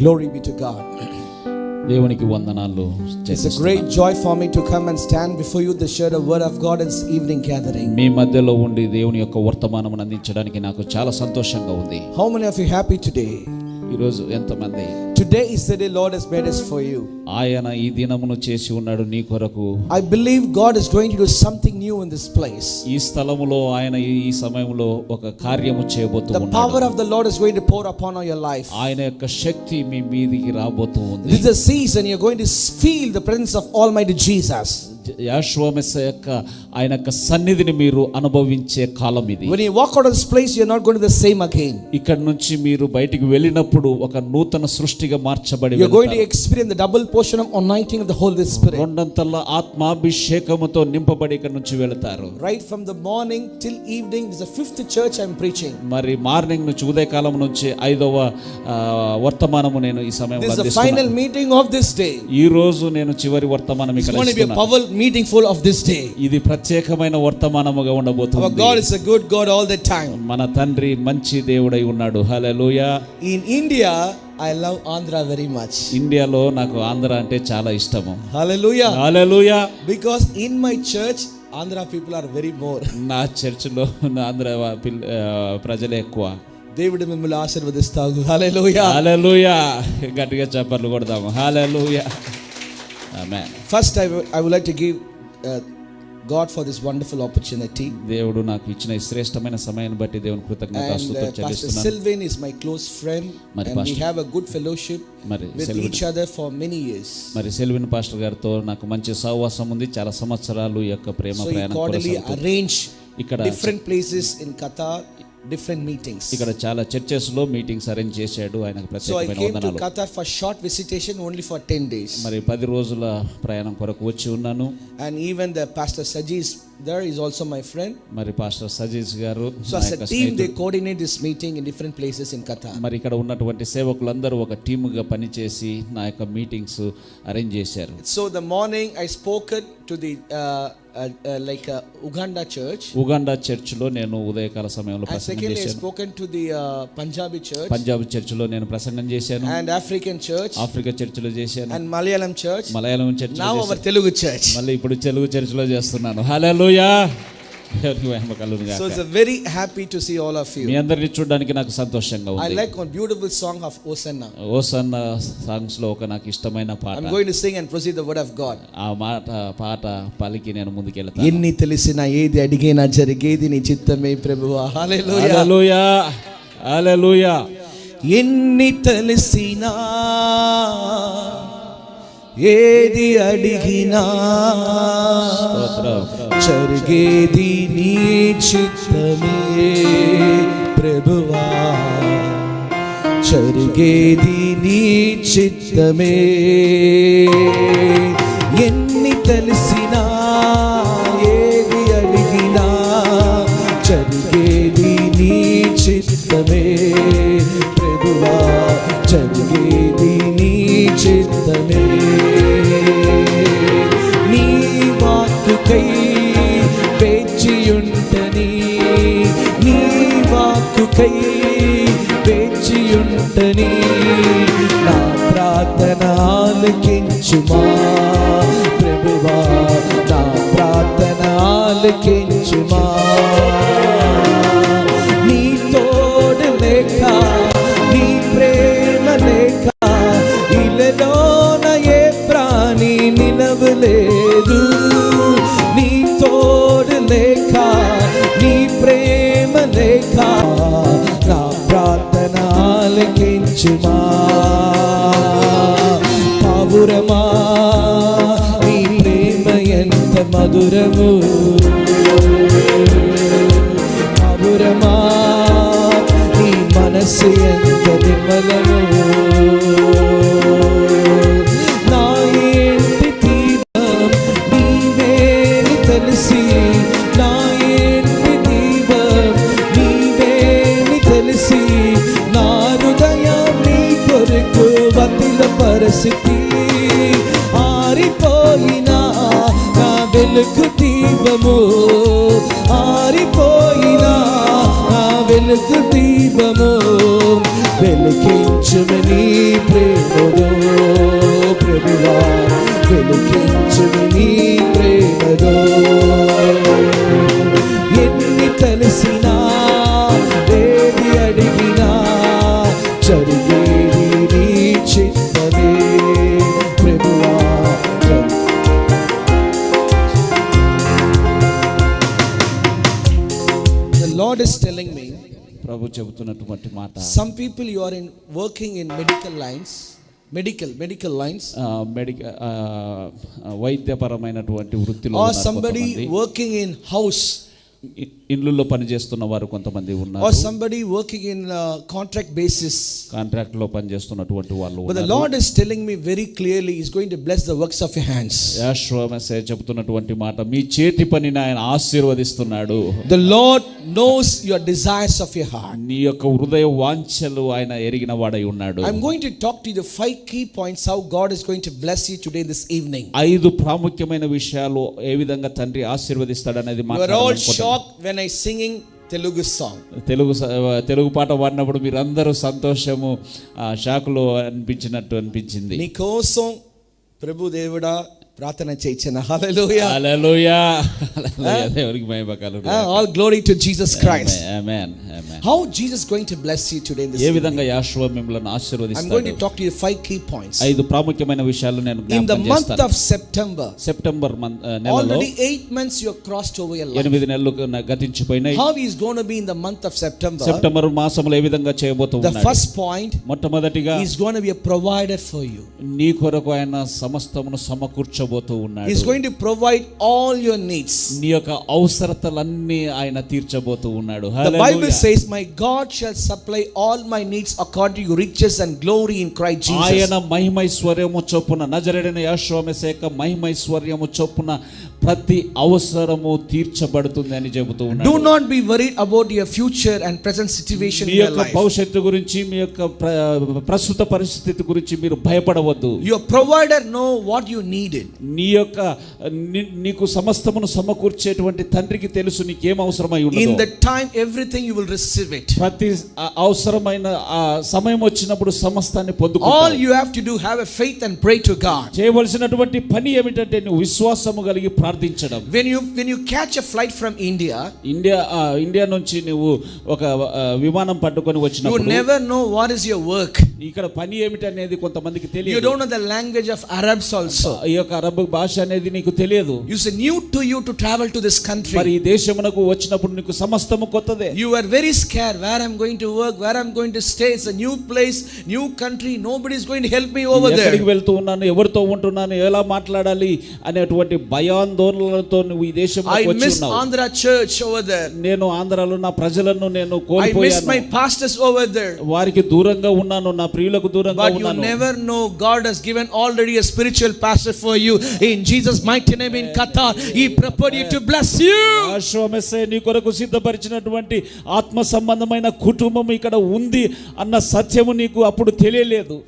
Glory be to God. దేవునికి వందనాలు. It's a great joy for me to come and stand before you to share the word of God in this evening gathering. మీ మధ్యలో ఉండి దేవుని యొక్క వర్తమానమును అందించడానికి నాకు చాలా సంతోషంగా ఉంది. How many of you happy today? ఈ రోజు ఎంతమంది? Today is the day Lord has made us for you. ఆయన ఈ దినమును చేసి ఉన్నాడు నీ కొరకు. I believe God is going to do something new in this place. ఈ స్థలములో ఆయన ఈ సమయంలో ఒక కార్యము చేయబోతూ ఉన్నాడు. The power of the Lord is going to pour upon your life. ఆయన యొక్క శక్తి మీ మీదికి రాబోతూ ఉంది. This is a season you're going to feel the presence of Almighty Jesus. యెహోవా మెస్సీయ యొక్క ఆయన యొక్క సన్నిధిని మీరు అనుభవించే కాలం ఇది. When you walk out of this place, you're not going to be the same again. ఇక్కడ నుంచి మీరు బయటికి వెళ్ళినప్పుడు ఒక నూతన సృష్టిగా మార్చబడి you're going to experience the double portion of anointing of the Holy Spirit. రెండంతల ఆత్మాభిషేకముతో నింపబడి ఇక్కడ నుంచి వెళతారు. Right from the morning till evening, this is the fifth church I'm preaching. మరి మార్నింగ్ నుంచి ఉదయకాలం నుంచి 5వ వర్తమానము నేను ఈ సమయంలో అందిస్తున్నాను. This is the final meeting of this day. ఈ రోజు నేను చివరి వర్తమానం ఇక్కడ ఇస్తున్నాను. It's going to be a powerful meeting full of this day. ఇది ప్రత్యేకమైన వర్తమానముగా ఉండబోతుంది. Our God is a good God all the time. మన తండ్రి మంచి దేవుడై ఉన్నాడు. హల్లెలూయా. In India, I love Andhra very much. ఇండియాలో నాకు ఆంధ్ర అంటే చాలా ఇష్టము. Hallelujah. Hallelujah. Because in my church, Andhra people are very more. నా చర్చిలో ఆంధ్ర ప్రజలే ఎక్కువ. దేవుడు మిమ్మల్ని ఆశీర్వదిస్తాడు. హల్లెలూయా. హల్లెలూయా. గట్టిగా చప్పట్లు కొడదాము. హల్లెలూయా. ఆమేన్. First I would like to give God for this wonderful opportunity. దేవుడు నాకు ఇచ్చిన ఈ శ్రేష్టమైన సమయాన్ని బట్టి దేవునికి కృతజ్ఞతాస్తుతులు చెల్లిస్తున్నాను. Pastor Sylvain is my close friend and we have a good fellowship with each other for many years. మరి సెల్విన్ పాస్టర్ గారితో నాకు మంచి సహవాసం ఉంది. చాలా సంవత్సరాలు ఈ యొక్క ప్రేమ ప్రయాణం కొనసాగుతుంది. So he arrange ఇక్కడ different places in Qatar, different meetings. ఇక్కడ చాలా చర్చెస్ లో మీటింగ్స్ అరేంజ్ చేశాడు. ఆయనకు ప్రత్యేకమైన వందనాలు. So I came to Qatar for short visitation only for 10 days. మరి 10 రోజుల ప్రయాణం కొరకు వచ్చి ఉన్నాను. And even the Pastor Sajis there is also my friend. మరి పాస్టర్ సజీజ్ గారు so as a team they coordinate this meeting in different places in Qatar. మరి ఇక్కడ ఉన్నటువంటి సేవకులందరూ ఒక టీముగా పనిచేసి నా యొక్క మీటింగ్స్ అరేంజ్ చేశారు. So the morning I spoken to the Uganda church. Uganda church లో నేను ఉదయకాల సమయంలో ప్రసంగం చేశాను. Secondly I spoken to the Punjabi church. Punjab church లో నేను ప్రసంగం చేశాను. And African church. Africa church లో చేశాను. And Malayalam church. Malayalam church లో now our Telugu church. మళ్ళీ ఇప్పుడు తెలుగు చర్చ్ లో చేస్తున్నాను. హల్లెలూయా. So it's a very happy to see all of you. మీ అందరిని చూడడానికి నాకు సంతోషంగా ఉంది. I like one beautiful song of Hosanna. Hosanna songs లో ఒక నాకు ఇష్టమైన పాట. I'm going to sing and proceed the word of God. ఆ పాట పలికి నేను ముందుకెళ్తాను. ఎన్ని తెలిసినా ఏది అడిగినా జరిగేది నీ చిత్తమే ప్రభువా. హల్లెలూయా. హల్లెలూయా. హల్లెలూయా. ఎన్ని తెలిసినా ఏది అడిగినా జరిగేది నీ చిత్తమే ప్రభువా. జరిగేది నీ చిత్తమే. ఎన్ని తెలిసినా ఏది అడిగినా జరిగేది నీ చిత్తమే ప్రభువా. జరిగేది నీ చిత్తమే. నీ వాక్కుకై వేచియుంటని, నీ వాక్కుకై వేచియుంటని, నా ప్రార్థన ఆలకించుమా ప్రభువా. నా ప్రార్థన ఆలకించుమా. నీ తోడు లేక, నీ ప్రేమ లేక ఇలలోన ఏ ప్రాణి నిలవలేదు. నీ తోడు లేక, నీ ప్రేమ లేక నా ప్రార్థన ఆలకించుమా. పావురమా నీ ప్రేమ ఎంత మధురము. పావురమా నీ మనసు ఎంత నిర్మలము. నా ఏంటి దీపం నీవేని తెలిసి, నా ఏంటి దీపం నీవేని తెలిసి, నా హృదయం నీ కొరకు వతిల పరిస్థితి. ఆరిపోయినా నా వెలుగు దీపము, ఆరిపోయినా నా వెలుగు దీపము. వెలిగించుమని ప్రేమతో ప్రభువా వెలిగించుమని ప్రేమతో ఎన్ని తెలిసినా ఏది అడిగినా జరిగేది నీ చిత్తమే ప్రభువా. The Lord is telling me, ప్రభు చెబుతున్నటువంటి మాట, some people you are working in medical lines, medical lines, వైద్యపరమైనటువంటి వృత్తిలో or somebody working in house, ఇళ్ళల్లో పనిచేస్తున్న వారు కొంతమంది ఉన్నారు, or somebody working in contract basis, contract లో పనిచేస్తున్నటువంటి వాళ్ళు but the ఉన్నారు. Lord is telling me very clearly He's going to bless the works of your hands. యెహోవా మెస్సయ చెబుతున్నటువంటి మాట, మీ చేతి పనిని ఆయన ఆశీర్వదిస్తున్నాడు. The Lord knows your desires of your heart. నీ యొక్క హృదయ వాంఛలు ఆయన ఎరిగిన వాడై ఉన్నాడు. I'm going to talk to you the 5 key points how God is going to bless you today this evening. 5 ప్రాముఖ్యమైన విషయాలు ఏ విధంగా తండ్రి ఆశీర్వదిస్తాడనేది You are all shocked when I singing Telugu song. Telugu పాట పాడినప్పుడు మీరందరూ సంతోషము షాకులో అనిపించింది. నీ కోసం ప్రభు దేవుడా ప్రార్థన చేయించిన. హల్లెలూయా హల్లెలూయా హల్లెలూయా, దేవునికి మహిమ కలుగును. All glory to Jesus Christ. Amen amen. How Jesus going to bless you today in this A evening? విధంగా యెహోవా మిమ్మల్ని ఆశీర్వదిస్తాడు? I'm going to talk to you 5 key points. 5 ప్రాముఖ్యమైన విషయాలు నేను In the జ్ఞాపకం month చేస్తాను. of September, సెప్టెంబర్ నెలలో already 8 months you have crossed over your life. 8 నెలలు గతించిపోయినాయి. How he is going to be in the month of September? September మాసంలో ఏ విధంగా చేయబోతూ The ఉన్నాడు? first point, మొట్టమొదటిగా he is going to be a provider for you. నీ కొరకు ఆయన సమస్తమును సమకూర్చబోతూ ఉన్నాడు. He is going to provide all your needs. నీ యొక్క అవసరతలన్నీ ఆయన తీర్చబోతూ ఉన్నాడు. The Bible says, my God shall supply all my needs according to riches and glory in Christ Jesus. ఆయన మహిమైశ్వర్యము చొప్పున, నజరేయుడైన యెహోవా మెస్సయ యొక్క మహిమైశ్వర్యము చొప్పున ప్రతి అవసరము తీర్చబడుతుంది అని చెబుతూ ఉన్నాడు. Do not be worried about your future and present situation me in your యొక్క life. భవిష్యత్తు గురించి, మీ యొక్క ప్రస్తుత పరిస్థితి గురించి మీరు భయపడవద్దు. Your provider know what you needed. నీ యొక్క నీకు సమస్తమును సమకూర్చేటువంటి తండ్రికి తెలుసు నీకేం అవసరమై ఉన్నదో. In the time everything you will receive it. ప్రతి అవసరమైన సమయం వచ్చినప్పుడు సమస్తాన్ని పొందుకుంటావు. All you have to do, have a faith and pray to God. చేయవలసినటువంటి పని ఏమిటంటే నువ్వు విశ్వాసము కలిగి ప్రార్థించడం. When you catch a flight from India నుంచి నువ్వు ఒక విమానం పట్టుకొని వచ్చినప్పుడు, you never know what is your work. ఇక్కడ పని ఏమిటి అనేది కొంతమందికి తెలియదు. You don't know the language of Arabs also. ఈ యొక్క అరబ్ భాష అనేది నీకు తెలియదు. You say new to you to travel to this country. మరి ఈ దేశమునకు వచ్చినప్పుడు నీకు సమస్తము కొత్తదే. You are very scared where I'm going to work, where I'm going to stay. It's a new place, new country. Nobody is going to help me over there. ఎక్కడికి వెళ్తూ ఉన్నాను, ఎవరితో ఉంటున్నాను, ఎలా మాట్లాడాలి అనేటువంటి భయాందోళనలతో నువ్వు ఈ దేశంలోకి వచ్చి I miss ఉన్నావు. Andhra church over there. నేను ఆంధ్రాలో నా ప్రజలను నేను కోల్పోయాను. I miss my pastors over there. వారికి దూరంగా ఉన్నాను, నా ప్రియులకు దూరంగా ఉన్నాను. But you never know, God has given already a spiritual pastor for you in Jesus mighty name in Qatar. He prepared you to bless you. యెహోవా మెస్సయ నీ కొరకు సిద్ధపరిచినటువంటి ఆత్మ సంబంధమైన కుటుంబం ఇక్కడ ఉంది అన్న సత్యము నీకు అప్పుడు తెలియలేదు.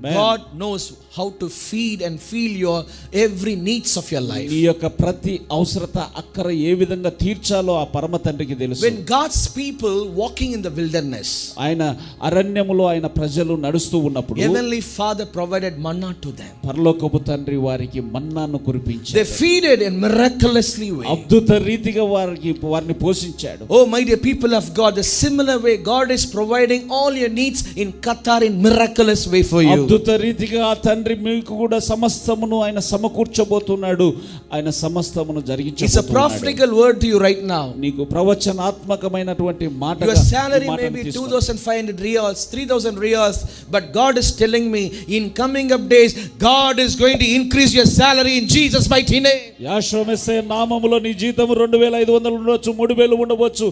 God knows how to feed and feel your every needs of your life. నీ యొక్క ప్రతి అవసరత అక్కర ఏ విధంగా తీర్చాలో ఆ పరమ తండ్రికి తెలుసు. When God's people walking in the wilderness, ఆయన అరణ్యములో ఆయన ప్రజలు నడుస్తూ ఉన్నప్పుడు Heavenly Father provided manna to them. పరలోకపు తండ్రి వారికి మన్నాను కురిపించాడు. They feeded in miraculously way. అద్భుత రీతిగా వారిని పోషించాడు. Oh my dear people of God, the similar way God is providing all your needs in Qatar in miraculous way for you. అద్భుత రీతిగా ఆ తండ్రి మీకు కూడా సమస్తమును ఆయన సమకూర్చబోతున్నాడు. ఆయన సమస్తమును జరిగించబోతున్నాడు. It's a prophetical word to you right now. నీకు ప్రవచనాత్మకమైనటువంటి మాట. Your salary may be 2,500 riyals, 3,000 riyals, but God is telling me in coming up days God is going to increase your salary in Jesus mighty name. యెహోవా మెస్సయ నామములో నీ జీతం 2,500 ఉండవచ్చు, 3,000 ఉండవచ్చు.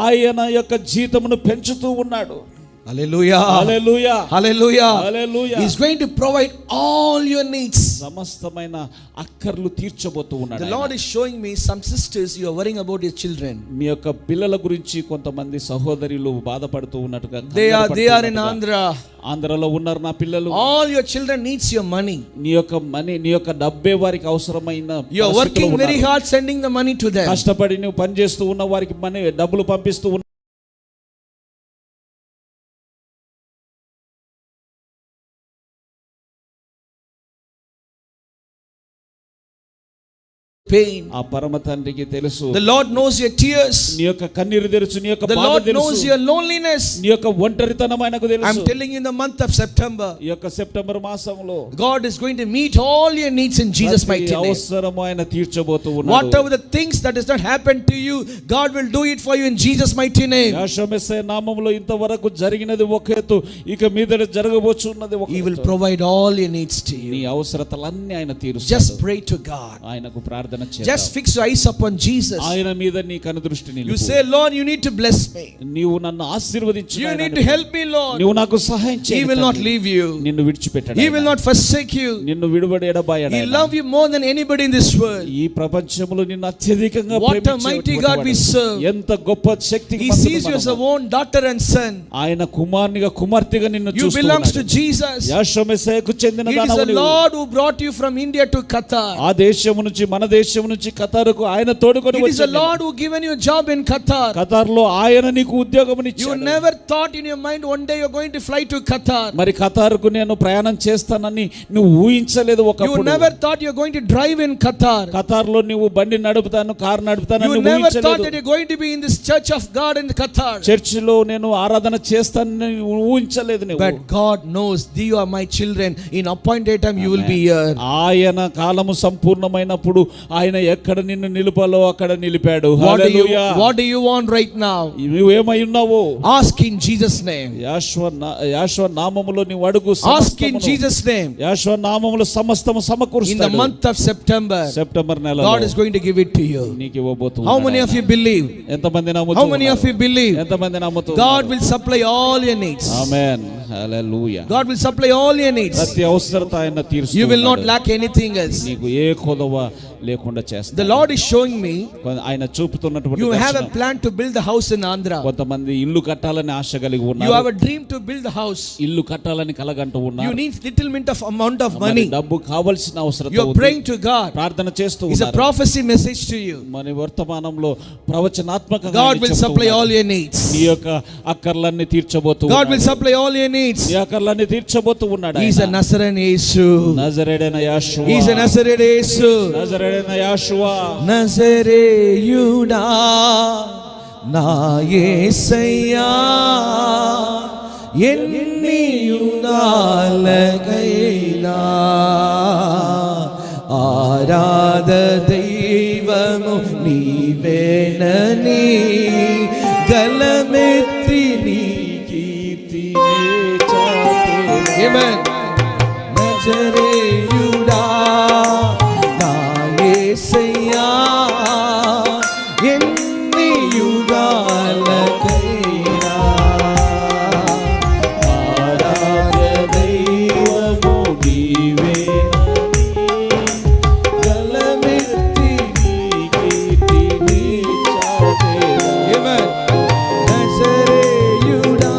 ఆయన యొక్క జీతమును పెంచుతూ ఉన్నాడు. Hallelujah. Hallelujah. Hallelujah. Hallelujah. He's going to provide all your needs. సమస్తమైన అక్కర్లు తీర్చబోతూ ఉన్నాడు. The Lord is showing me some sisters, you are worrying about your children. మీ యొక్క పిల్లల గురించి కొంతమంది సహోదరులు బాధపడుతూ ఉన్నట్టుగా. They are in Andhra. ఆంధ్రలో ఉన్నారు నా పిల్లలు. All your children needs your money. నీ యొక్క డబ్బే వారికి అవసరమైన. You are working very hard sending the money to them. కష్టపడి నువ్వు పని చేస్తూ ఉన్న వారికి డబ్బులు పంపిస్తూ pain. ఆ పరమ తండ్రికి తెలుసు. The Lord knows your tears. నీ యొక్క కన్నీరు తెలుసు, నీ యొక్క The బాధ Lord తెలుసు, knows your loneliness. నీ యొక్క ఒంటరితనం ఆయనకు తెలుసు. I'm telling you, in the month of September, ఈ యొక్క సెప్టెంబర్ మాసంలో God is going to meet all your needs in Jesus' mighty name. అవసరము ఆయన తీర్చబోతూ ఉన్నాడు. Whatever the things that has not happened to you, God will do it for you in Jesus' mighty name. యేసు మెస్సే నామములో ఇంతవరకు జరిగినది ఒక ఎత్తు, ఇక మీదట జరగబోచున్నది ఒక He will ఎత్తు. provide all your needs to నీ you. అవసరతలన్నీ ఆయన తీరుస్తాడు. Just pray to God. ఆయనకు ప్రార్థన చేద్దాం. Just fix your eyes upon Jesus. ఆయన మీద నీ కనుదృష్టి You నిలుపు. say, Lord, you need to bless me. నీవు నన్ను ఆశీర్వదించు. You need to help me, Lord. నీవు నాకు సహాయం He చేయి. will not leave you. నిన్ను విడిచిపెట్టడు. He will not forsake you. నిన్ను విడువడి ఎడబాయడు. He love you more than anybody in this world. ఈ ప్రపంచంలో నిన్ను అత్యధికంగా What a ప్రేమించేటువంటి mighty God we serve. ఎంత గొప్ప శక్తి. He sees you as a own daughter and son. ఆయన కుమారునిగా కుమార్తెగా నిన్ను You belongs to చూస్తున్నాడు. Jesus. యేసు మెస్సీకు చెందిన It is దానవు the నీవు. Lord who brought you from India to Qatar. ఆ దేశము నుంచి మన దేశము నుంచి ఖతారుకు ఆయన తోడుకొని It is the వచ్చాడు. Lord who given you a job in Qatar. ఖతార్లో ఆయన నీకు ఉద్యోగం You ఇచ్చాడు. never thought in your mind one day you're going to fly to Qatar. మరి ఖతారుకు నేను ప్రయాణం చేస్తానని నువ్వు ఊహించలేదు You ఒకప్పుడు. never thought you're going to drive in Qatar. ఖతార్లో నువ్వు బండి నడుపుతాను, కారు నడుపుతాను You అని never thought ఊహించలేదు. that you're going to be in this church of God in Qatar. చర్చిలో నేను ఆరాధన చేస్తానని ఊహించలేదు నువ్వు. But God knows you are my children. In appointed time you will be here. ఆయన కాలము సంపూర్ణమైనప్పుడు ఆయన ఎక్కడ నిన్ను నిలుపాలో అక్కడ నిలిపాడు. What hallelujah. do you want right now? నువ్వు ఏమై ఉన్నావు? Ask in Jesus' name. యేసు నామములో నీవు అడుగు. Ask in Jesus' name. యేసు నామములో సమస్తము In the సమకూరుస్తాడు. month of September, September నెలలో God is going to give it to you. నీకు ఇవ్వబోతున్నాడు. How many of you believe? ఎంతమంది నమ్ముతున్నారు? How many of you believe? ఎంతమంది నమ్ముతున్నారు? God will supply all your needs. Amen. Hallelujah. God will supply all your needs. ప్రతి అవసరత ఆయన తీరుస్తాడు. You will not lack anything else. నీకు ఏ కొదవ లేకుండా చేస్తాడు. The Lord is showing me ఆయన చూపుతున్నటువంటి you have a దర్శనం. plan to build the house in Andhra. కొంతమంది ఇల్లు కట్టాలని ఆశ కలిగి You ఉన్నారు. have a dream to build the house. ఇల్లు కట్టాలని కలగంటూ You ఉన్నారు. need little bit of amount of మరి money. డబ్బు కావాల్సిన అవసరం You are praying to God. ప్రార్థన చేస్తూ It's a ఉన్నారు. prophecy message to you. మన వర్తమానంలో ప్రవచనాత్మకంగా God will supply all your needs. నీ యొక్క అక్కర్లన్నీ తీర్చబోతూ God ఉన్నాడు. will supply all your needs. నీ అక్కర్లన్నీ తీర్చబోతూ ఉన్నాడు. He is a Nazarene Yesu. నజరేయుడైన Yeshua. He is a Nazarene Yesu. నజరేయుడైన యేషువా. నజరేయుడా నా యేసయ్యా ఎన్ని యుగాలకైనా ఆరాధ దైవము నీవేనని గలమెత్తి నీ కీర్తినే చాటెను. Amen. నజరేయుడా నా యేసయ్యా ఎన్ని యుగాలకైనా ఆరాధ్య దైవము నీవేనని గలమెత్తి నీ కీర్తిని చాటెను. Amen. నజరేయుడా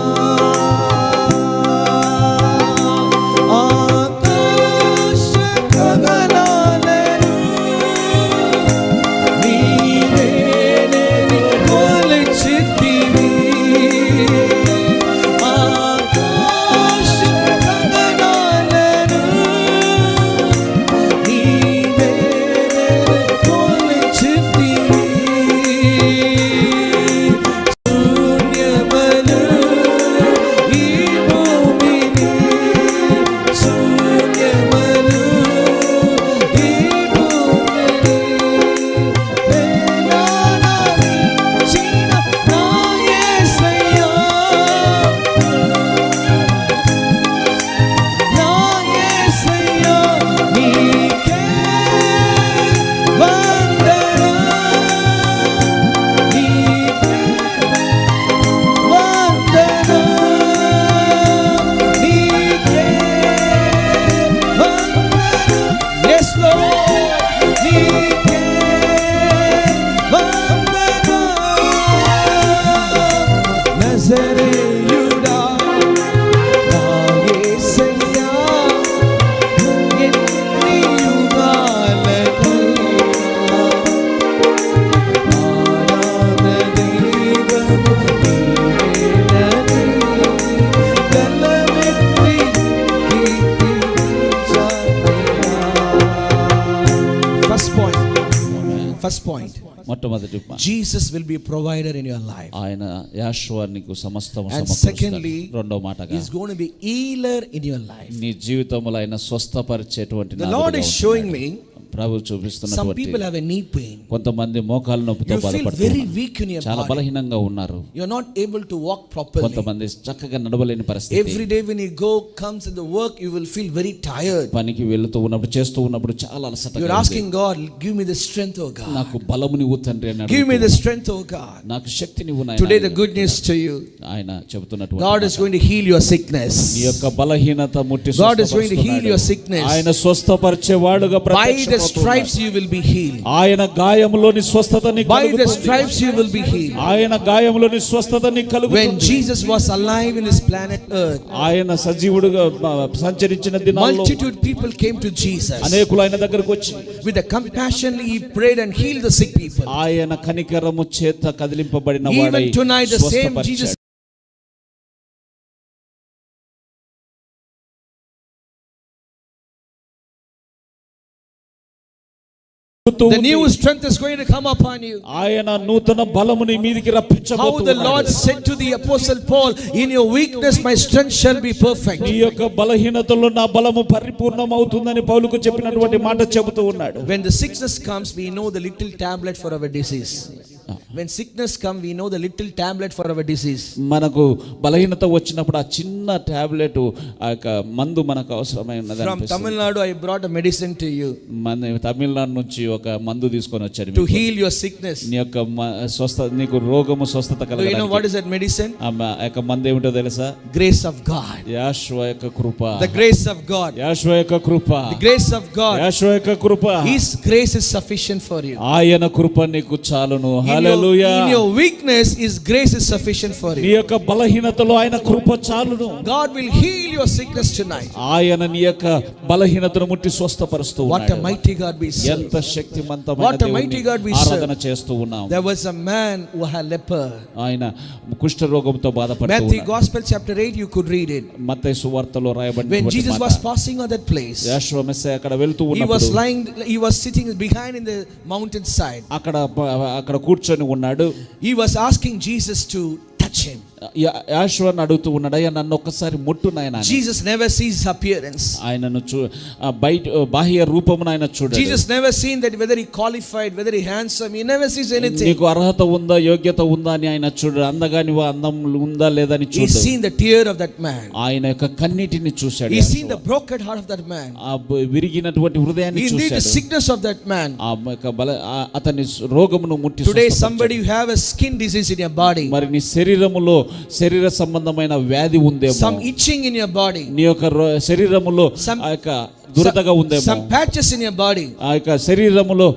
First point, మొట్టమొదటి Jesus will be a provider in your life. ఆయన యాషువా నీకు సమస్తము And సమకూరుస్తాడు. secondly, రెండో మాటగా He's going to be healer in your life. నీ జీవితంలో ఆయన స్వస్థపరిచేటువంటి The Lord నాథుడుగా is ఉంటున్నాడు. showing me ప్రభు some చూపిస్తున్నటువంటి people have a knee pain. కొంతమంది మోకాలు నొప్పితో You feel very బాధపడుతున్నారు, weak in your చాలా body. బలహీనంగా ఉన్నారు. You're not able to walk properly. కొంతమంది చక్కగా నడవలేని పరిస్థితి. Every day when you go, comes in the work, you will feel very tired. పనికి వెళ్తూ ఉన్నప్పుడు చేస్తూ ఉన్నప్పుడు చాలా అలసటగా You're ఉంది. asking God, give me the strength, oh God. నాకు బలము నీవు తండ్రి అని Give me the అడుగుతూ, strength, oh God. నాకు శక్తి నీవు నాయనా Today the అని good news to you, ఆయన చెబుతున్నటువంటి God is మాట. going to heal your sickness. నీ యొక్క బలహీనత ముట్టి God is going to heal your స్వస్థపరుస్తున్నాడు. sickness. ఆయన స్వస్థపరిచేవాడుగా By the ప్రత్యక్షమవుతున్నాడు. stripes you will be healed. ఆయన గాయములోని స్వస్థత నీకు By the కలుగుతుంది. stripes you will be healed. ఆయన గాయములోని స్వస్థత నీకు When కలుగుతుంది. Jesus was alive in this planet earth, ఆయన సజీవుడుగా సంచరించిన దినాల్లో multitude people came to Jesus. అనేకులు ఆయన దగ్గరకు వచ్చి With the compassion he prayed and healed the sick people. ఆయన కనికరము చేత కదిలింపబడిన Even వాడై tonight the same స్వస్థపరిచాడు. Jesus the new strength is going to come upon you. ఆయన నూతన బలము నీ మీదికి How the రప్పించబోతున్నాడు. Lord said to the apostle Paul, in your weakness my strength shall be perfect. నీ యొక్క బలహీనతలో నా బలము పరిపూర్ణమవుతుందని పౌలుకు చెప్పినటువంటి మాట చెబుతూ ఉన్నాడు. When the sickness comes, we know the little tablet for our disease. When sickness comes, we know the little tablet for our disease. మనకు బలహీనత వచ్చినప్పుడు ఆ చిన్న టాబ్లెట్ ఆ యొక్క మందు మనకు అవసరమై ఉన్నది From అనిపిస్తుంది. Tamil Nadu, I brought a medicine to you మన తమిళనాడు నుంచి ఒక మందు తీసుకొని వచ్చారు to మీకు. heal your sickness. నీ యొక్క నీకు రోగము స్వస్థత Do you know what కలగడానికి is that medicine? ఆ యొక్క మందు ఏమిటో తెలుసా? Grace of God. యాషువ యొక్క కృప. The grace of God. యాషువ యొక్క కృప. The grace of God. యాషువ యొక్క కృప. His grace is sufficient for you. ఆయన కృప నీకు చాలును. హల్లెలూయా. In your weakness, His grace is sufficient for నీ you. యొక్క బలహీనతలో ఆయన కృప చాలును. God will heal your sickness tonight. ఆయన నీ యొక్క బలహీనతను ముట్టి స్వస్థపరుస్తూ What a ఉన్నాడు. mighty God we serve. ఎంత శక్తిమంతమైన What a mighty దేవుని God we ఆరాధన serve. చేస్తూ ఉన్నాం. There was a man who had leper. ఆయన కుష్ఠ రోగంతో బాధపడుతూ Matthew ఉన్నాడు. Gospel chapter 8, you could read it. మత్తయి సువార్తలో When రాయబడిన Jesus was passing on that place, యాషువ Messiah అక్కడ వెళ్తూ he was sitting behind in the mountainside. అక్కడ కూర్చొని ఉన్నాడు. He was asking Jesus to touch him. యాషువను అడుగుతూ ఉన్నాడు, అయ్యా నన్ను ఒక్కసారి ముట్టు నాయనా అని. Jesus never sees his appearance. ఆయనను బయట బాహ్య రూపమును ఆయన చూడడు. Jesus never seen that whether he qualified, whether he handsome, he never sees anything. నీకు అర్హత ఉందా, యోగ్యత ఉందా అని ఆయన చూడడు. అందగానివా, అందం ఉందా లేదా అని He చూడడు. seen the tear of that man. ఆయన యొక్క కన్నీటిని చూశాడు. He seen the broken heart of that man. ఆ విరిగినటువంటి హృదయాన్ని He seen the చూశాడు. sickness of that man. ఆ యొక్క అతని రోగమును ముట్టి Today స్వస్థపరిచాడు. somebody you have a skin disease in your body. మరి నీ శరీరములో శరీర సంబంధమైన వ్యాధి ఉందేమో. Some itching in your body. నీ యొక్క శరీరములో ఆ యొక్క దురదగా ఉందేమో. Some patches in your body. ఆ యొక్క శరీరములో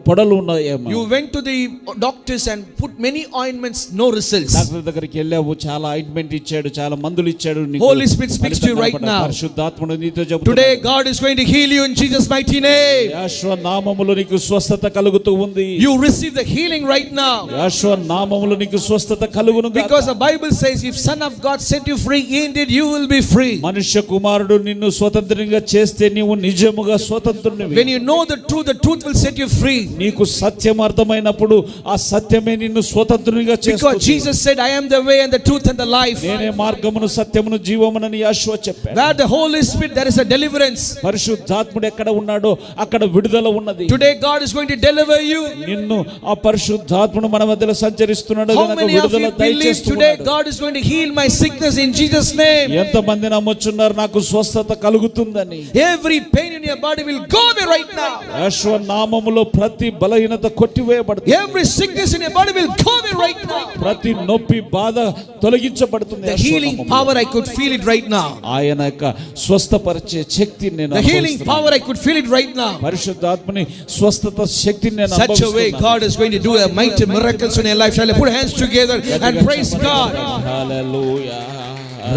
పొడలు ఉన్నాయేమో. You went to the doctors and put many ointments, no results. Doctor దగ్గరికి వెళ్ళావు, చాలా ఆయింట్మెంట్ ఇచ్చాడు, చాలా మందులు ఇచ్చాడు. నీకు Holy Spirit speaks to you right now. పరిశుద్ధాత్ముడు నీతో చెబుతున్నాడు. Today God is going to heal you in Jesus mighty name. యేసు నామములో నీకు స్వస్థత కలుగుతూ ఉంది. You receive the healing right now. యేసు నామములో నీకు స్వస్థత కలుగును గాక. Because the Bible says if Son of God set you free, indeed you will be free. మనుష్య కుమారుడు నిన్ను స్వతంత్రంగా చేస్తే నీవు నిజముగా స్వతంత్రునివి. When you know the truth will set you free. నీకు సత్యం అర్థమైనప్పుడు ఆ సత్యమే నిన్ను స్వతంత్రునిగా చేస్తుంది. Because Jesus said I am the way and the truth and the life. నేనే మార్గమును సత్యమును జీవమునని యేసు చెప్పాడు. Where the Holy Spirit there is a deliverance. పరిశుద్ధాత్ముడు ఎక్కడ ఉన్నాడో అక్కడ విడుదల ఉన్నది. Today God is going to deliver you. నిన్ను ఆ పరిశుద్ధాత్ముడు మన మధ్యలో సంచరిస్తున్నాడు. How many of you believe today God is going to heal my sickness in Jesus name? ఎంతమంది నమ్ముచున్నారు నాకు స్వస్థత కలుగుతుందని? Every pain in your body will go away right now. యేసు నామములో ప్రతి బలహీనత కొట్టివేయబడుతుంది. Every sickness in your body will go away right now. ప్రతి నొప్పి బాధ తొలగించబడుతుంది. The healing power I could feel it right now. ఆయన యొక్క స్వస్థపరిచే శక్తిని నేను The healing power I could feel it right now. పరిశుద్ధాత్మని స్వస్థత శక్తిని నేను Such a way God is going to do a mighty miracles in your life. Shall I put hands together and praise God? Hallelujah.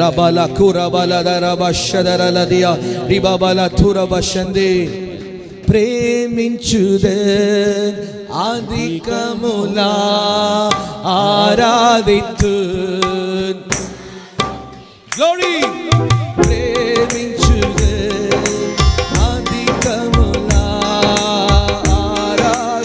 Rabala kurabala daraba shadara ladia ribabala turaba shande ప్రేమించుదే అధికములా ఆరాధితు glory ప్రేమించుదే అధికములా ఆరాధితు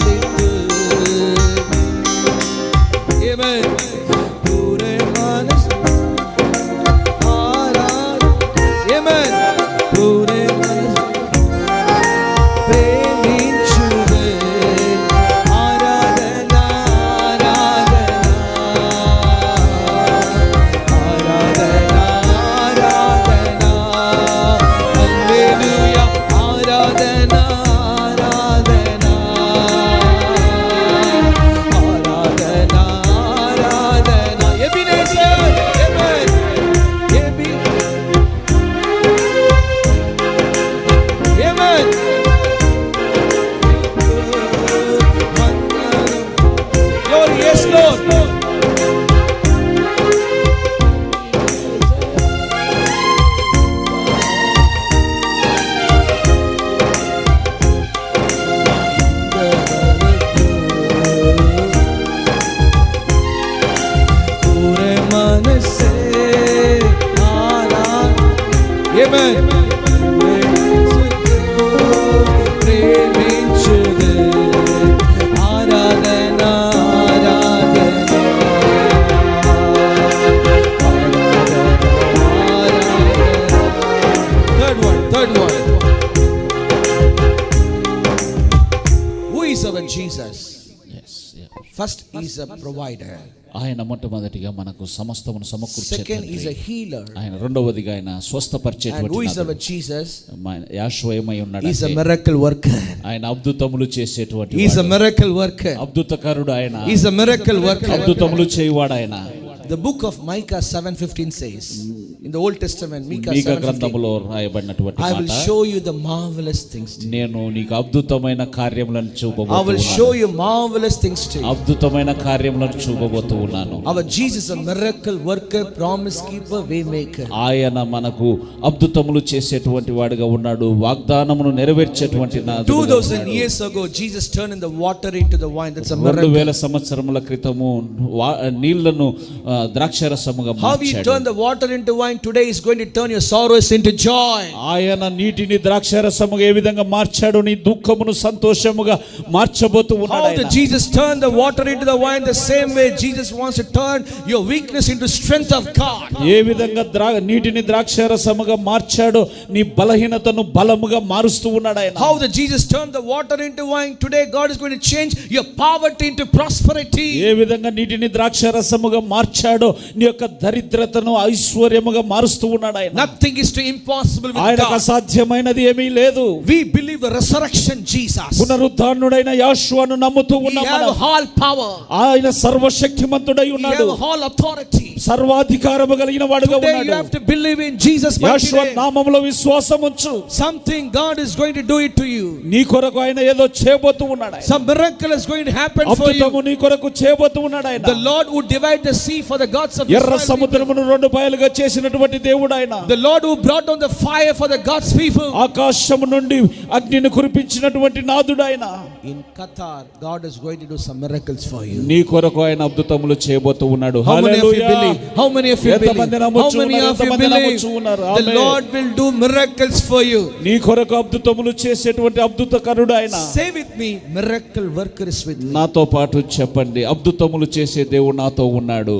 is our Jesus? Yes, yeah. First, he is a provider. ఆయన మొట్టమొదటిగా మనకు సమస్తమును సమకూర్చే Second, he is తండ్రి. a healer. ఆయన రెండవదిగా ఆయన And who స్వస్థపరిచేటువంటి is our Jesus? యాశ్వయమై He is a ఉన్నాడు. miracle worker. ఆయన అద్భుతములు చేసేటువంటి He is a వాడు. miracle worker. అద్భుతకరుడు ఆయన. He is a miracle worker. అద్భుతములు చేయువాడు ఆయన. The book of Micah 7:15 says, in the Old Testament, Micah మీకా 7:15, గ్రంథములో రాయబడినటువంటి I will మాట, show you the marvelous things to you. నేను నీకు అద్భుతమైన కార్యములను I will చూపబోతున్నాను. show you marvelous things to you. అద్భుతమైన కార్యములను చూపబోతూ ఉన్నాను. Our Jesus, a miracle worker, promise keeper, way maker. ఆయన మనకు అద్భుతములు చేసేటువంటి వాడిగా ఉన్నాడు. వాగ్దానమును నెరవేర్చేటువంటి 2000 years ago, Jesus turned in the water into the wine. That's a miracle. 2000 సంవత్సరముల క్రితము నీళ్లను ద్రాక్షరసముగా How he మార్చాడు. turned the water into wine, today is going to turn your sorrows into joy. ఆయన నీటిని ద్రాక్షరసముగా ఏ విధంగా మార్చాడు, నీ దుఃఖమును సంతోషముగా మార్చబోతూ ఉన్నాడు How the ఆయన. Jesus turned the water into the wine, the same way Jesus wants to turn your weakness into strength of God. ఏ విధంగా నీటిని ద్రాక్షరసముగా మార్చాడో నీ బలహీనతను బలముగా మారుస్తూ ఉన్నాడు ఆయన. How the Jesus turned the water into wine, today God is going to change your poverty into prosperity. ఏ విధంగా నీటిని ద్రాక్షరసముగా మార్చాడో నీ యొక్క దరిద్రతను ఐశ్వర్యముగా మారుస్తూ ఉన్నాడు ఆయన. Nothing is too impossible with ఆయనకు God. అసాధ్యమైనది ఏమీ లేదు. We believe the resurrection Jesus. పునరుద్ధానుడైన యోషువను నమ్ముతూ We ఉన్నాం have మనం. all power. ఆయన సర్వశక్తిమంతుడై We ఉన్నాడు. have all authority. సర్వాధికారము కలిగిన వాడుగా Today you ఉన్నాడు. have to believe in Jesus mighty యోషువ name. నామములో విశ్వాసం ఉంచు. Something God is going to do it to you. నీ కొరకు ఆయన ఏదో చేయబోతూ ఉన్నాడు ఆయన. Some miracle is going to happen for you. అద్భుతము నీ కొరకు చేయబోతూ ఉన్నాడు ఆయన. The Lord who divide the sea for the gods of ఎర్ర Israel. సముద్రమును రెండు పాయలుగా చేసినటువంటి దేవుడు ఆయన. The Lord who brought down the fire for the God's people. ఆకాశము నుండి అగ్నిని కురిపించినటువంటి నాదుడు ఆయన. In Qatar, God is going to do some miracles for you. నీ కొరకు ఆయన అద్భుతములు చేయబోతూ ఉన్నాడు. How many of you hallelujah. believe? How many of you believe? ఎంతమంది How నమ్ముచు many ఉన్నారు? of you ఎంతమంది believe? నమ్ముచు ఉన్నారు? The amen. Lord will do miracles for you. నీ కొరకు అద్భుతములు చేసేటువంటి అద్భుతకరుడు ఆయన. Say with me, miracle worker is with me. నాతో పాటు చెప్పండి, అద్భుతములు చేసే దేవుడు నాతో ఉన్నాడు.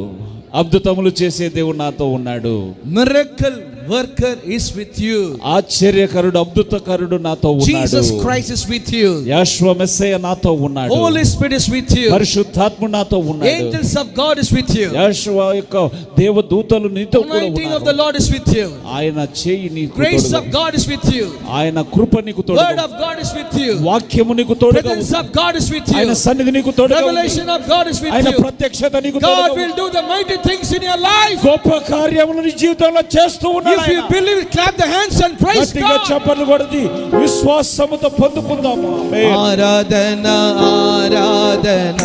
అద్భుతములు చేసే దేవుడు నాతో ఉన్నాడు. Miracle worker is with you. ఆశ్చర్యకరుడు అద్భుతకరుడు నాతో ఉన్నాడు. Jesus Christ is with you. యేషువ Messiah నాతో ఉన్నాడు. Holy Spirit is with you. పరిశుద్ధాత్మ నాతో ఉన్నాడు. Angels of God is with you. యేషువ యొక్క దేవదూతలు నీతో కూడా Anointing of the ఉన్నారు. Lord is with you. ఆయన చేయి నీకు Grace తోడుగా of God is with you. ఆయన కృప నీకు తోడుగా Word of God is with you. వాక్యము నీకు తోడుగా Presence of God is with ఆయన you. సన్నిధి నీకు తోడుగా Revelation of God is with ఆయన you. ప్రత్యక్షత నీకు God తోడుగా will do the mighty things in your life. గొప్ప కార్యములు నీ జీవితంలో చేస్తూ ఉన్నాడు If you ఆయన. believe, clap the hands and praise గట్టిగా God. చప్పట్లు కొడది విశ్వాసముతో పొందుకుందాము. ఆమేన్. ఆరాధన ఆరాధన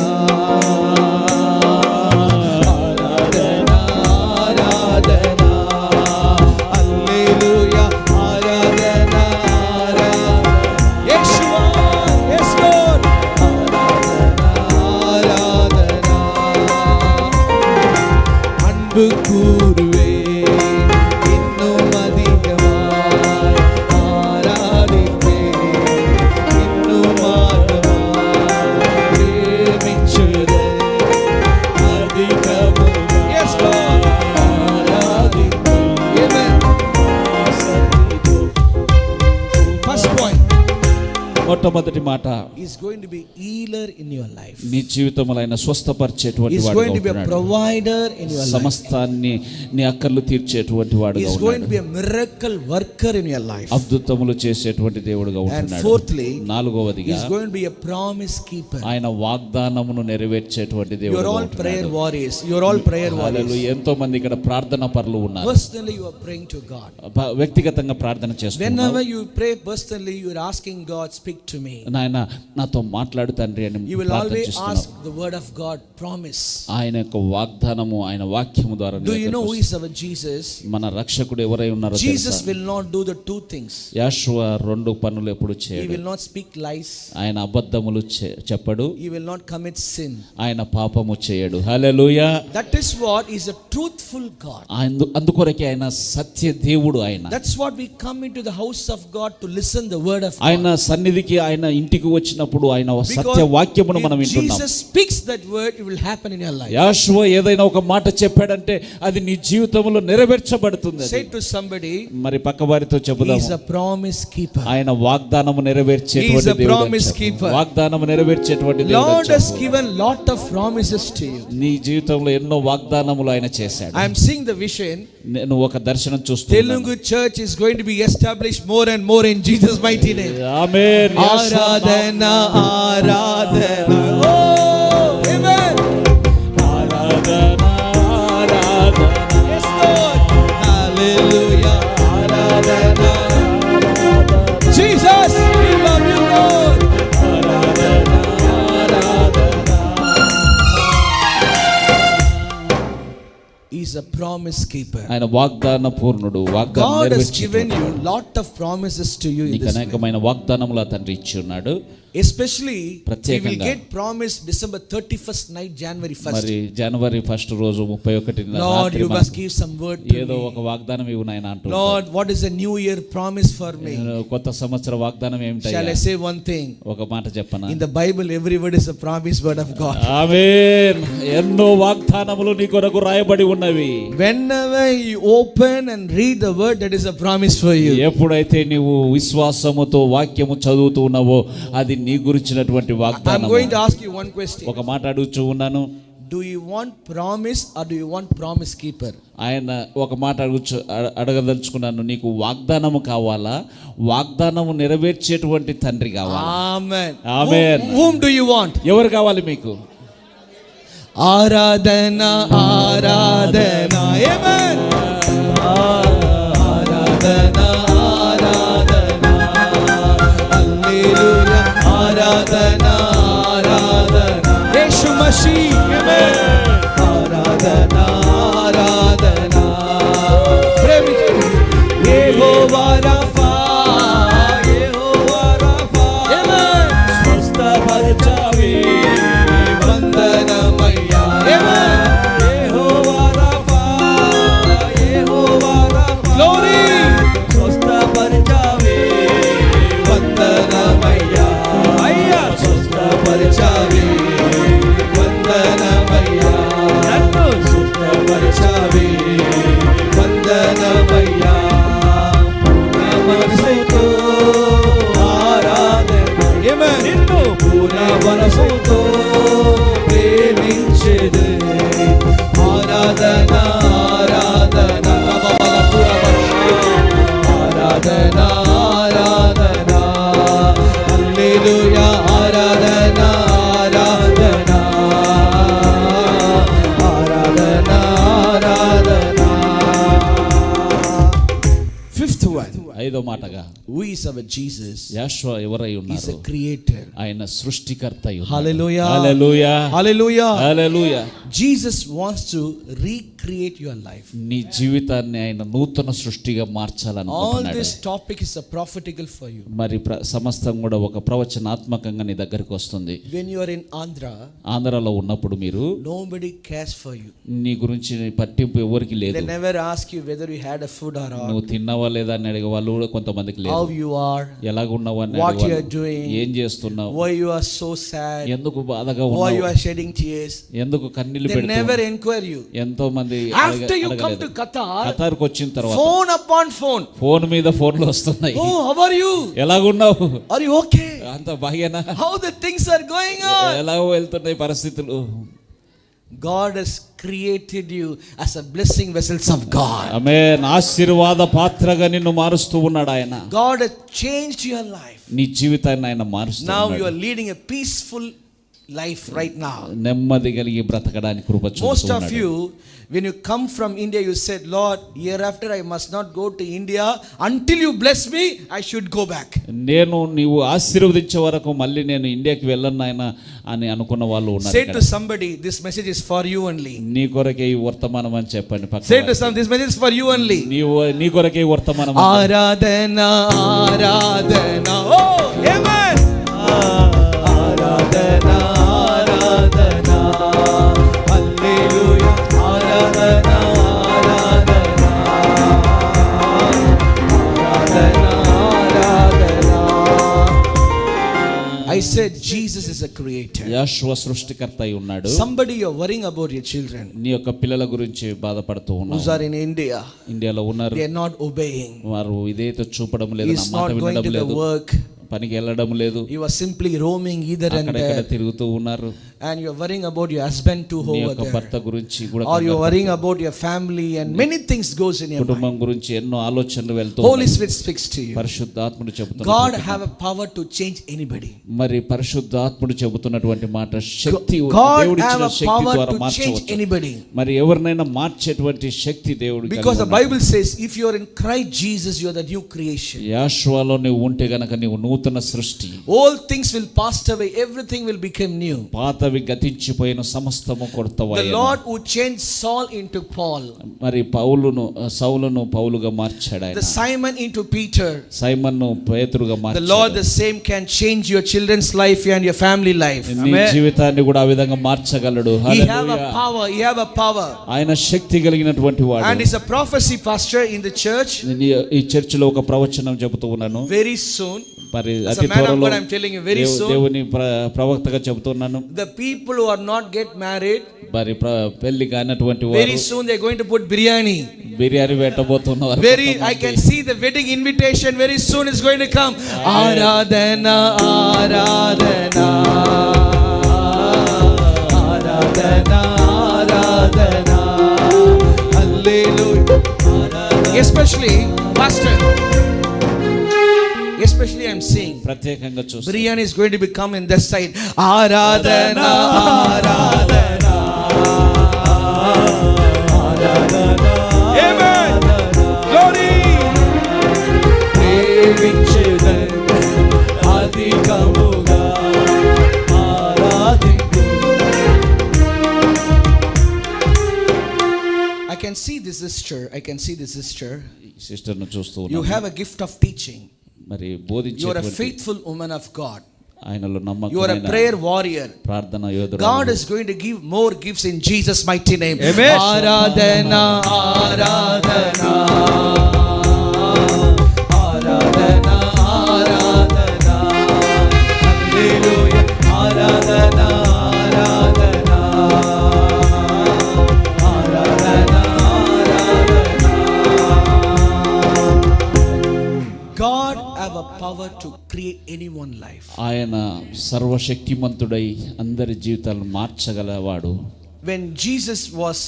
ఆరాధన హల్లెలూయా ఆరాధన యేషువా yes Lord ఆరాధన அன்பு கூறுவே இன்னும் அதிகமாய் ஆராதிப்பே இன்னும் ஆழமாய் பிரேமிச்சுதே அதிகமும் yes Lord ஆராதிப்பே amen. First point, మొట్టమొదటి మాట, is going to be healer in your life. నీ జీవితంలో ఆయన స్వస్థపరిచేటువంటి Is వాడుగా going to be a ఉంటున్నాడు. provider in your life. సమస్తాన్ని నీ అక్కర్లు తీర్చేటువంటి వాడుగా Is going to ఉన్నాడు. be a miracle worker in your life. అద్భుతములు చేసేటువంటి దేవుడుగా And ఉంటున్నాడు. fourthly, నాలుగవదిగా is going to be a promise keeper. ఆయన వాగ్దానమును నెరవేర్చేటువంటి You are దేవుడుగా all prayer ఉంటున్నాడు. warriors. You are all prayer warriors. హల్లెలూయా. ఎంతో మంది ఇక్కడ ప్రార్థన పరులు ఉన్నారు. Personally, you are praying to God. వ్యక్తిగతంగా ప్రార్థన చేస్తున్నారు. Whenever you pray personally, you are asking God, speak to me. నాయన నాతో మాట్లాడు తండ్రి అని You will ప్రార్థన always చేస్తున్నారు. ask the word of God, promise. ఆయన యొక్క వాగ్దానము ఆయన వాక్యము ద్వారా Do you know who నెరవేర్చు. is our Jesus? మన రక్షకుడు ఎవరై ఉన్నారో Jesus తెలుసా? will not do the two things. యాషువ రెండు పనులు ఎప్పుడు He చేయడు. will not speak lies. ఆయన అబద్ధములు చెప్పడు. He will not commit sin. ఆయన పాపము చేయడు. హల్లెలూయా. That is what is a truthful God. అందుకొరకే ఆయన సత్య దేవుడు. ఆయన That's what we come into the house of God to listen the word of God. ఆయన సన్నిధికి సన్నిధికి ఆయన ఇంటికి వచ్చినప్పుడు ఆయన సత్య వాక్యమును మనం if వింటున్నాం. Jesus speaks that word, it will happen in your life. యోషువ ఏదైనా ఒక మాట చెప్పాడంటే అది నీ జీవితంలో నెరవేర్చబడుతుంది. Say to somebody, మరి పక్క వారితో he చెబుదాం, is a promise keeper. ఆయన వాగ్దానము He is నెరవేర్చేటువంటి a దేవుడు. promise keeper. వాగ్దానము నెరవేర్చేటువంటి Lord దేవుడు. has given lot of promises to you. నీ జీవితంలో ఎన్నో వాగ్దానములు ఆయన చేశాడు. I am seeing the vision. నేను ఒక దర్శనం చూస్తున్నాను. Telugu church is going to be established more and more in Jesus mighty name. Amen. Aradhana, aradhana. Oh, amen. ఆరాధన ఆరాధన. Yes, Lord. Hallelujah. Aradhana. Jesus, we love you, Lord. ఆరాధన ఆరాధన. He is a promise keeper. ఆయన వాగ్దాన పూర్ణుడు. వాగ్దానం God has నెరవేర్చేవాడు. given you lot of promises to you in నీకు this way. అనేకమైన వాగ్దానములు ఆ తండ్రి ఇచ్చి ఉన్నాడు. Especially we will ప్రత్యేకంగా. get promise December 31st night, January 1st. మరి జనవరి 1 రోజు 31 Lord, రాత్రి you must give some word to ఏదో me. ఒక వాగ్దానం ఇవ్వు నాయన అంటున్నాడు. Lord, what is a new year promise for me? కొత్త సంవత్సర వాగ్దానం Shall I ఏమిటయ్యా? say one thing? ఒక మాట చెప్పనా? In the Bible, every word is a promise word of God. ఆమేన్. ఎన్నో వాగ్దానములు నీ కొరకు రాయబడి ఉన్నవి. Whenever you open and read the word, that is a promise for you. ఎప్పుడైతే నీవు విశ్వాసముతో వాక్యము చదువుతూ ఉన్నావో అది నీ గురించినటువంటి I'm వాగ్దానం. going to ask you one question. ఒక మాట అడుగుచూ ఉన్నాను. Do you want promise or do you want promise keeper? ఆయన ఒక మాట అడగదలుచుకున్నాను, నీకు వాగ్దానము కావాలా, వాగ్దానము నెరవేర్చేటువంటి తండ్రి కావాలా? Amen. Amen. Whom do you want? ఎవరు కావాలి మీకు? Aradhana, aradhana. Amen. Aradhana, aradhana. Hallelujah. Aradhana, aradhana. Yeshu Mashiach. Amen. Aradhana, aradhana. Pray with me. Yehovah Rapha, Yehovah Rapha. Amen. స్వస్థపరచావే వందనమయ్యా. Amen. Yehovah Rapha, Yehovah Rapha. Glory. స్వస్థపరచావే వందనమయ్యా. అయ్యా స్వస్థపరచావే వందనమయ్యా. నన్ను స్వస్థపరచావే వందనమయ్యా. మనసుతో ఆరాధన. Amen. నిన్ను పూర్ణ మనసుతో ప్రేమించెదే. ఆరాధన ఆరాధన. ఆరాధన ఆరాధన. హల్లెలూయా. ఆరాధన ఆరాధన. ఆరాధన ఆరాధన. Fifth one. ఐదో మాటగా, Who is our Jesus? యోషువ ఎవరై He is ఉన్నారు? a creator. ఆయన సృష్టికర్త అయి ఉన్నాడు. Hallelujah. Hallelujah. Hallelujah. Hallelujah. Jesus wants to recreate your life. నీ జీవితాన్ని ఆయన నూతన సృష్టిగా All మార్చాలనుకుంటున్నాడు. this topic is a prophetical for you. మరి సమస్తం కూడా ఒక ప్రవచనాత్మకంగా నీ దగ్గరికి వస్తుంది. When you are in Andhra, ఆంధ్రాలో ఉన్నప్పుడు మీరు nobody cares for you. నీ గురించి పట్టింపు ఎవరికి లేదు. They never ask you whether you had a food or not, నువ్వు తిన్నావా లేదా అని అడిగే వాళ్ళు కూడా కొంతమందికి లేదు. how you are, ఎలాగున్నావు అని what you అడిగే are doing, వాళ్ళు, ఏం చేస్తున్నావు, why you are so sad, ఎందుకు బాధగా why you ఉన్నావు, are shedding tears. ఎందుకు కన్నీళ్లు They never పెడుతున్నావు. inquire you. ఎంతో మంది After you come to Qatar, ఖతార్కి వచ్చిన తర్వాత phone upon phone. ఫోన్ మీద ఫోన్లు వస్తున్నాయి. Oh, how are you? ఎలాగున్నావు, Are you okay? అంత బాగేనా, How the things are going on? ఎలా వెళ్తున్నాయి పరిస్థితులు. God has created you as a blessing vessels of God. ఆమేన్. ఆశీర్వాద పాత్రగా నిన్ను మారుస్తూ ఉన్నాడు ఆయన. God has changed your life. నీ జీవితాన్ని ఆయన మారుస్తూ Now you ఉన్నాడు. are leading a peaceful life right now. నెమ్మది కలిగి బ్రతకడానికి కృప Most చూపుతూ of ఉన్నాడు. you, when you come from India, you said, Lord, hereafter I must not go to India until you bless me. I should go back. నేను నీవు ఆశీర్వదించే వరకు మళ్ళీ నేను ఇండియాకి వెళ్ళను నాయనా అని అనుకున్న వాళ్ళు ఉన్నారు. Say ఇక్కడ. to somebody, this message is for you only. నీ కొరకే ఈ వర్తమానం అని చెప్పండి. పక్కన Say to some, this message is for you only. నీ కొరకే ఈ వర్తమానం. Aradhana, aradhana. Oh, amen. Aradhana, aradhana. Hallelujah. Aradhana, aradhana. Aradhana, aradhana. I said Jesus is a creator. యోషువ సృష్టికర్త అయి ఉన్నాడు. Somebody you're worrying about your children. నీ యొక్క పిల్లల గురించి బాధపడుతూ Who ఉన్నావు. are in India. ఇండియాలో ఉన్నారు. They are not obeying. వారు ఇదేదో చూపడం లేదు, He నా is మాట not going వినడం to the లేదు, work. పనికి వెళ్ళడం లేదు, You are simply roaming either and అక్కడెక్కడ there. తిరుగుతూ ఉన్నారు. And you're worrying about your husband too నీ over యొక్క there. భర్త గురించి కూడా Or you're worrying about your family and many things goes in your mind. కుటుంబం గురించి ఎన్నో ఆలోచనలు వెళ్తూ Holy ఉన్నాయి. Spirit speaks to you. పరిశుద్ధాత్ముడు God చెబుతున్నాడు. have a power to change anybody. మరి పరిశుద్ధాత్ముడు చెబుతున్నటువంటి మాట శక్తి, God దేవుడిచ్చిన have a శక్తి power ద్వారా to change మార్చవచ్చు. anybody. మరి ఎవరినైనా మార్చేటువంటి శక్తి దేవుడు. Because the Bible says if you are in Christ Jesus you are the new creation. యోషువలో నువ్వు ఉంటే గనక నీవు నూతన సృష్టి. All things will pass away, everything will become new. పాతవి గతించిపోయిన సమస్తము The కొత్తవయ్యను. Lord who changed Saul into Paul, మరి సౌలును పౌలుగా మార్చాడు ఆయన. the Simon into Peter, సైమన్ను పేతురుగా the మార్చాడు. Lord the same can change your children's life and your family life. నీ జీవితాన్ని కూడా ఆ విధంగా మార్చగలడు. He have a hallelujah. power, he have a power. ఆయన శక్తి కలిగినటువంటి వాడు. And is a prophecy pastor in the church. ఈ చర్చిలో ఒక ప్రవచనం చెబుతూ ఉన్నాను. Very soon, మరి as అతి a man of త్వరలో God I'm telling you, very soon, దేవుని ప్రవక్తగా చెబుతున్నాను. the people who are not get married, మరి పెళ్లి కానటువంటి very వారు soon they're going to put biryani. Biryani పెట్టబోతున్నారు. Very, I can see the wedding invitation very soon is going to come. Aradhana, Aradhana, Aradhana, Aradhana, Hallelujah. Especially, Pastor, especially I'm seeing ప్రత్యేకంగా చూస్తాను. biryani is going to become in this side. Aradhana, Aradhana, Aradhana. Amen. Glory. ప్రేమించెదన్ అధికముగా ఆరాధింతు. I can see this sister. I can see this sister. Sister ను చూస్తూ You ఉన్నాను. have a gift of teaching. మరి You are a బోధించేటువంటి faithful woman of God. ఆయనలో You are a నమ్మకమైన prayer warrior. ప్రార్థన యోధుడు. God is going to give more gifts in Jesus' mighty name. Amen. Aradhana, Aradhana, Aradhana, Aradhana, Hallelujah, Aradhana, Aradhana, Aradhana, Aradhana. God have a power to create anyone's life. ఆయన సర్వశక్తిమంతుడై అందరి జీవితాలను మార్చగలవాడు. When Jesus was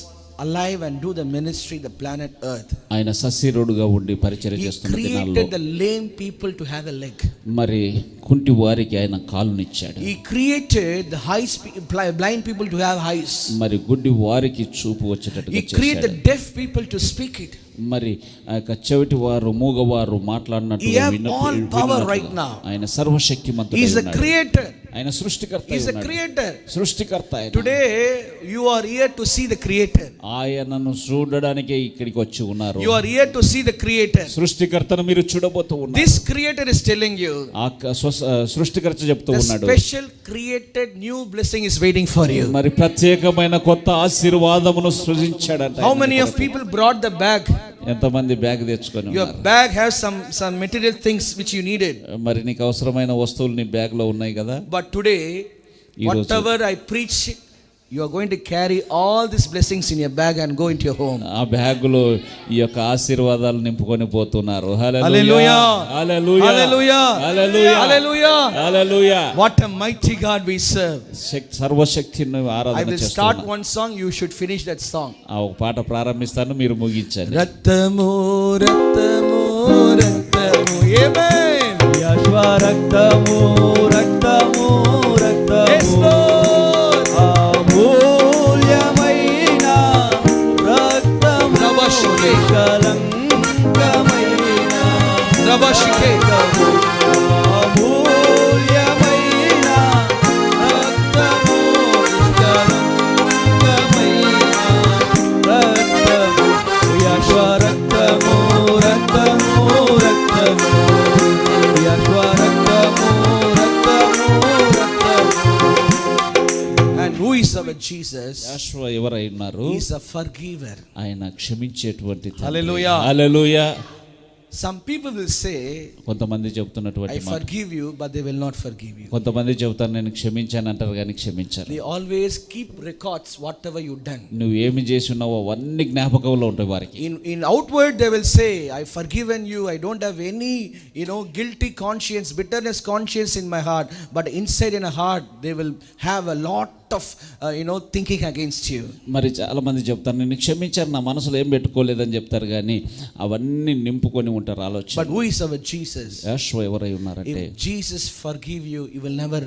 alive and do the ministry the planet earth, ఆయన సశరీరుడుగా ఉండి పరిచర్య he చేస్తున్న దినాల్లో created the lame people to have a leg. మరి కుంటి వారికి ఆయన కాలునిచ్చాడు. He created the blind people to have eyes. మరి గుడ్డి వారికి చూపు వచ్చేటట్టుగా He created చేశాడు. the deaf people to speak it. మరి ఆ యొక్క చెవిటి వారు మూగవారు మాట్లాడినట్టు He have all power right now. ఆయన సర్వశక్తిమంతుడై He is a ఉన్నాడు. creator. ఆయన సృష్టికర్త He అయి is a ఉన్నాడు. creator. సృష్టికర్త ఆయన. Today you are here to see the creator. ఆయనను చూడడానికే ఇక్కడికి వచ్చి ఉన్నారు. You are here to see the creator. సృష్టికర్తను మీరు చూడబోతూ ఉన్నారు. This creator is telling you ఆ సృష్టికర్త చెప్తూ the ఉన్నాడు. special created new blessing is waiting for you. మరి ప్రత్యేకమైన కొత్త ఆశీర్వాదమును సృజించాడంట. How many of people brought the bag? ఎంతమంది బ్యాగ్ తెచ్చుకొని Your ఉన్నారు? bag has some material things which you needed. మరి నీకు అవసరమైన వస్తువులు నీ బ్యాగ్ లో ఉన్నాయి కదా. But today, ఈ రోజు whatever I preach, you are going to carry all these blessings in your bag and go into your home. ఆ బ్యాగులో ఈ యొక్క ఆశీర్వాదాలు నింపుకొని పోతున్నారు. Hallelujah. Hallelujah, Hallelujah. Hallelujah, Hallelujah. Hallelujah. What a mighty God we serve. సర్వశక్తిని I ఆరాధన will start చేస్తున్నాను. one song, you should finish that song. ఆ ఒక పాట ప్రారంభిస్తాను, మీరు ముగించండి. రక్తము రక్తము రక్తము. Amen. యశ్వ రక్తము రక్తము రక్తము. Yes, Lord. అమూల్యమైన రక్తము. రబషికే. కలంకమైన రబషికే. రక్తము. అమూల్యమైన రక్తము. కలంకమైన రక్తము. యశ్వ రక్తము రక్తము రక్తము. యశ్వ రక్తము రక్తము రక్తము. And who is our Jesus? యోషువ ఎవరై ఉన్నారు? He is a forgiver. ఆయన క్షమించేటువంటి తండ్రి. Hallelujah. Hallelujah. Some people will say, కొంతమంది I చెబుతున్నటువంటి మాట, forgive you, but they will not forgive you. కొంతమంది చెబుతారు నేను క్షమించాను అంటారు కానీ క్షమించారు. They always keep records whatever you done. నువ్వు ఏమి చేసి ఉన్నావో అవన్నీ జ్ఞాపకంలో ఉంటాయి వారికి. In outward they will say, I forgiven you, I don't have any guilty conscience, bitterness conscience in my heart, but inside in a heart they will have a lot of thinking against you. మరి చాలా మంది చెప్తారు నేను క్షమించాను, నా మనసులో ఏం పెట్టుకోలేదని చెప్తారు కానీ అవన్నీ నింపుకొని ఉంటారు ఆలోచన. But who is our Jesus? యేసు ఎవరై ఉన్నారంటే, If Jesus forgive you, you will never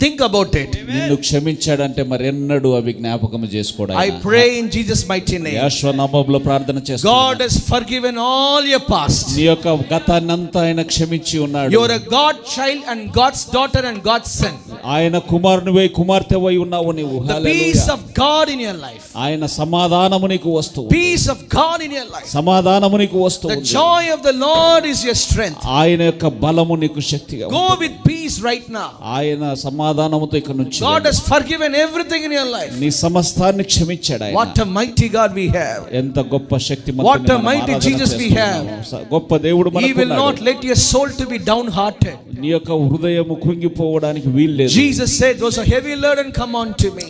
think about it. నిన్ను క్షమించాడంటే మరెన్నడూ అవి జ్ఞాపకం చేసుకోవడం. I pray in Jesus mighty name. యేసు నామములో ప్రార్థన చేస్తున్నాను. God has forgiven all your past. నీ యొక్క గతాన్నంతా ఆయన క్షమించి ఉన్నాడు. You are a God child and God's daughter and God's son. ఆయన కుమారునివై కుమార్తెవై ఉన్నావు నీవు. The peace of God in your life. ఆయన సమాధానము నీకు వస్తువు. Peace of God in your life. సమాధానము నీకు వస్తువు. The joy of the Lord is your strength. ఆయన యొక్క బలము నీకు శక్తిగా ఉంది. Go with peace right now. ఆయన సమాధానముతో ఇక నుంచి God has forgiven everything in your life. నీ సమస్తాన్ని క్షమించాడు ఆయన. What a mighty God we have. ఎంత గొప్ప శక్తిమంతుని What a మనం mighty ఆరాధన Jesus we చేస్తున్నాము. have. గొప్ప దేవుడు He will మనకున్నాడు. not let your soul to be downhearted. నీ యొక్క హృదయము కృంగిపోవడానికి వీల్లేదు. Jesus said, those are heavy laden come unto me.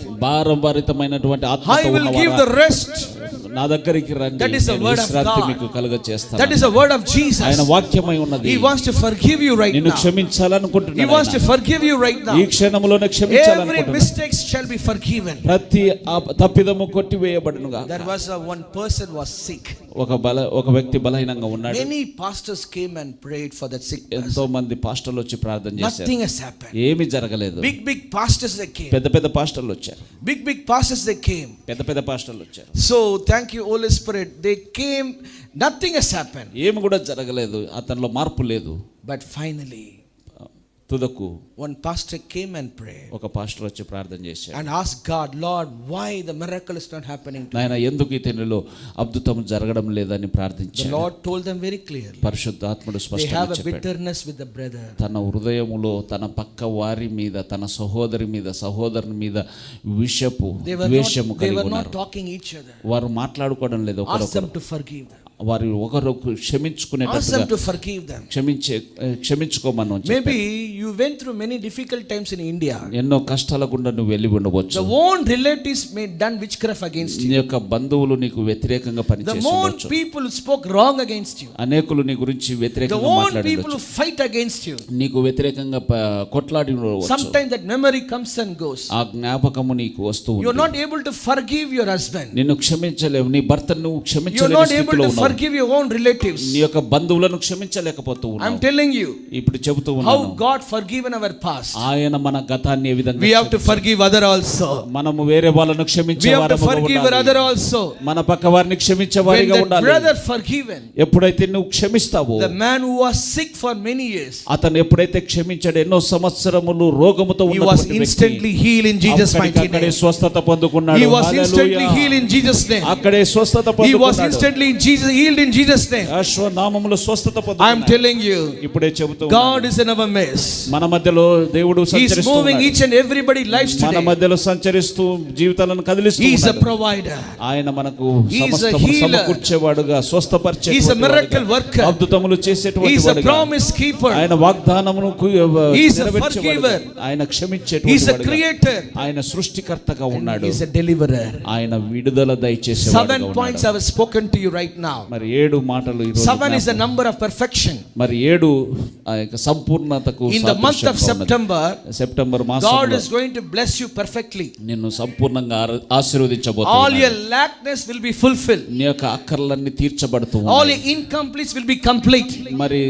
భారభరితమైనటువంటి I ఆత్మతో will give the ఉన్నవారా rest. నా దగ్గరికి రండి, That is the నేను word of విశ్రాంతి God. మీకు కలుగజేస్తాను. That is the word of ఆయన Jesus. వాక్యమై ఉన్నది. He wants to forgive you right నిన్ను now. క్షమించాలనుకుంటున్నాడు. He wants to forgive you right now. ఈ క్షణములోనే Every క్షమించాలనుకుంటున్నాడు. mistake shall be forgiven. ప్రతి తప్పిదము కొట్టివేయబడునుగా. There was one person was sick. ఒక వ్యక్తి బలహీనంగా ఉన్నాడు. Many pastors came and prayed for that sick person. ఎంతో మంది పాస్టర్లు వచ్చి ప్రార్థన చేశారు. Nothing has happened. ఏమీ జరగలేదు. Big pastors they came. పెద్ద పాస్టర్లు వచ్చారు. Big pastors they came. పెద్ద పాస్టర్లు వచ్చారు. So thank you Holy Spirit. They came. Nothing has happened. ఏమి కూడా జరగలేదు. అతనిలో మార్పు లేదు. But finally, తుదకు one pastor came and prayed ఒక పాస్టర్ వచ్చి ప్రార్థన చేశాడు. and asked God, Lord, why the miracle is not happening to me? నాయన ఎందుకు ఇతనిలో అద్భుతం జరగడం లేదని The ప్రార్థించాడు. Lord told them very clearly. పరిశుద్ధాత్ముడు They స్పష్టంగా have a చెప్పాడు. bitterness with the brother. తన హృదయములో తన పక్క వారి మీద, తన సహోదరి మీద, సహోదరుని మీద విషపు ద్వేషము They కలిగి were not ఉన్నారు. talking each other. వారు మాట్లాడుకోవడం లేదు. Ask them ఒకరొకరు to forgive them. వారు ఒకరు Ask them క్షమించుకునేటట్టుగా to forgive them. క్షమించుకోమని Maybe you went through many difficult times in India. ఎన్నో కష్టాల గుండా నువ్వు వెళ్ళి ఉండవచ్చు. The own relatives may done witchcraft against నీ you. యొక్క బంధువులు నీకు వ్యతిరేకంగా The పనిచేసి own ఉండవచ్చు. people spoke wrong against you. అనేకులు నీ గురించి The వ్యతిరేకంగా own మాట్లాడి people who fight against you. నీకు వ్యతిరేకంగా కొట్లాడి ఉండవచ్చు. Sometimes that memory comes and goes. ఆ జ్ఞాపకము నీకు వస్తూ You are ఉంది. not able to forgive your husband. నిన్ను క్షమించలేవు, నీ భర్తను నువ్వు You are క్షమించలేని not able స్థితిలో to ఉన్నావు. forgive your own relatives. నీ యొక్క బంధువులను క్షమించలేకపోతూ I'm ఉన్నావు. telling you ఇప్పుడు చెబుతూ how ఉన్నాను, God forgiven our past. ఆయన మన గతాన్ని ఏ విధంగా We have to forgive other also. మనము వేరే వాళ్ళను We క్షమించే have to వారముగా forgive our ఉండాలి. other also. మన పక్క వారిని క్షమించే When వారిగా that ఉండాలి. brother forgiven, ఎప్పుడైతే నువ్వు క్షమిస్తావో, the man who was sick for many years, అతను ఎప్పుడైతే క్షమించాడు, ఎన్నో సంవత్సరములు రోగముతో he was ఉన్నటువంటి వ్యక్తి instantly healed in Jesus' mighty అక్కడే name. స్వస్థత పొందుకున్నాడు. He was instantly hallelujah. healed in Jesus' name. అక్కడే స్వస్థత He was పొందుకున్నాడు. instantly healed in Jesus' name. యేసు నామములో స్వస్థత I am పొందుకున్నాడు. telling you, ఇప్పుడే చెబుతూ God is in our midst. మన మధ్యలో దేవుడు He is moving సంచరిస్తున్నాడు. each and everybody lives మన today. మధ్యలో సంచరిస్తూ జీవితాలను కదిలిస్తూ He is a ఉన్నాడు. provider. ఆయన మనకు He is a సమస్తము healer. సమకూర్చేవాడుగా, He is a స్వస్థపరిచేవాడుగా, miracle worker. అద్భుతములు He చేసేటువంటి is a వాడుగా, promise keeper. ఆయన వాగ్దానమును He is a నెరవేర్చేవాడుగా, forgiver. ఆయన He is క్షమించేటువంటి a వాడుగా, creator. ఆయన సృష్టికర్తగా And ఉన్నాడు. He is a deliverer. ఆయన విడుదల దయచేసేవాడుగా 7 points ఉన్నాడు. I have spoken to you right now. మరి 7 మాటలు ఈ రోజు 7 is the number of perfection. మరి 7 ఆ యొక్క సంపూర్ణతకు In the month of సాదృశ్యంగా ఉన్నది. September, సెప్టెంబర్ God మాసంలో is going to bless you perfectly. నిన్ను సంపూర్ణంగా All ఆశీర్వదించబోతున్నాడు. your lackness will be fulfilled. నీ యొక్క అక్కర్లన్నీ తీర్చబడుతూ All ఉన్నాయి. your incompletes will be complete. మరి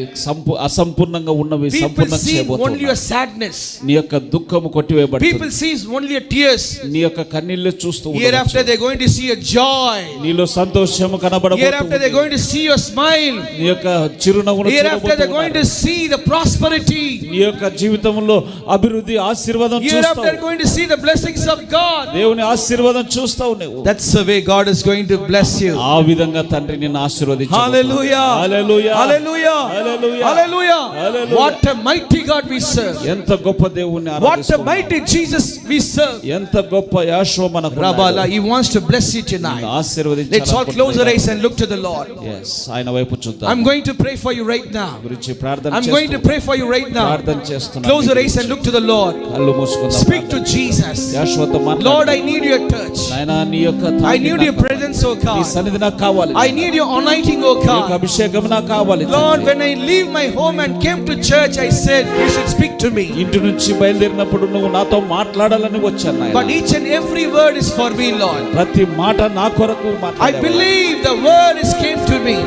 అసంపూర్ణంగా ఉన్నవి People సంపూర్ణం see only your చేయబోతున్నాయి. sadness. నీ యొక్క దుఃఖము కొట్టివేయబడుతుంది. People see only your tears. నీ యొక్క కన్నీళ్లు చూస్తూ Hereafter ఉండవచ్చు. they're going to see a joy. నీలో సంతోషము కనబడబోతుంది. Hereafter they're going to see your smile. నీ యొక్క చిరునవ్వును Hereafter they're going to చూడబోతున్నారు. see the prosperity. నీ యొక్క జీవితంలో అభివృద్ధి, ఆశీర్వాదం Hereafter చూస్తావు. they're going to see the blessings of God. దేవుని ఆశీర్వాదం చూస్తావు నువ్వు. That's the way God is going to bless you. ఆ విధంగా తండ్రి నిన్ను ఆశీర్వదించు. Hallelujah. Hallelujah. Hallelujah. Hallelujah. Hallelujah. Hallelujah. What a mighty God we serve. ఎంత గొప్ప దేవుణ్ణి What a ఆరాధిస్తున్నావు. mighty Jesus we serve. ఎంత గొప్ప యేషువ మనకు Rabala, ఉన్నాడు. He wants to bless you tonight. ఆశీర్వదించాలి. Let's all close our eyes and look to the Lord. Lord. yes ఆయన వైపు చూద్దాం. I'm going to pray for you right now. గురించి ప్రార్థన I'm going to pray for you right now. ప్రార్థన చేస్తున్నాను. Close your eyes and look to the Lord. కళ్ళు మూసుకుందాం. Speak to Jesus. యాశ్వత మాట్లాడు. Lord, I need your touch. నాయనా నీ యొక్క I need your presence, oh నీ God. సన్నిధి నాకు కావాలి. I need your anointing, oh నీ యొక్క God. అభిషేకం నాకు కావాలి. Lord, when I leave my home and came to church, I said you should speak to me. ఇంటి నుంచి బయలుదేరినప్పుడు నువ్వు నాతో మాట్లాడాలని వచ్చాను నాయనా. But each and every word is for me, Lord. ప్రతి మాట నా కొరకు I మాట్లాడావు. believe the word is came to me.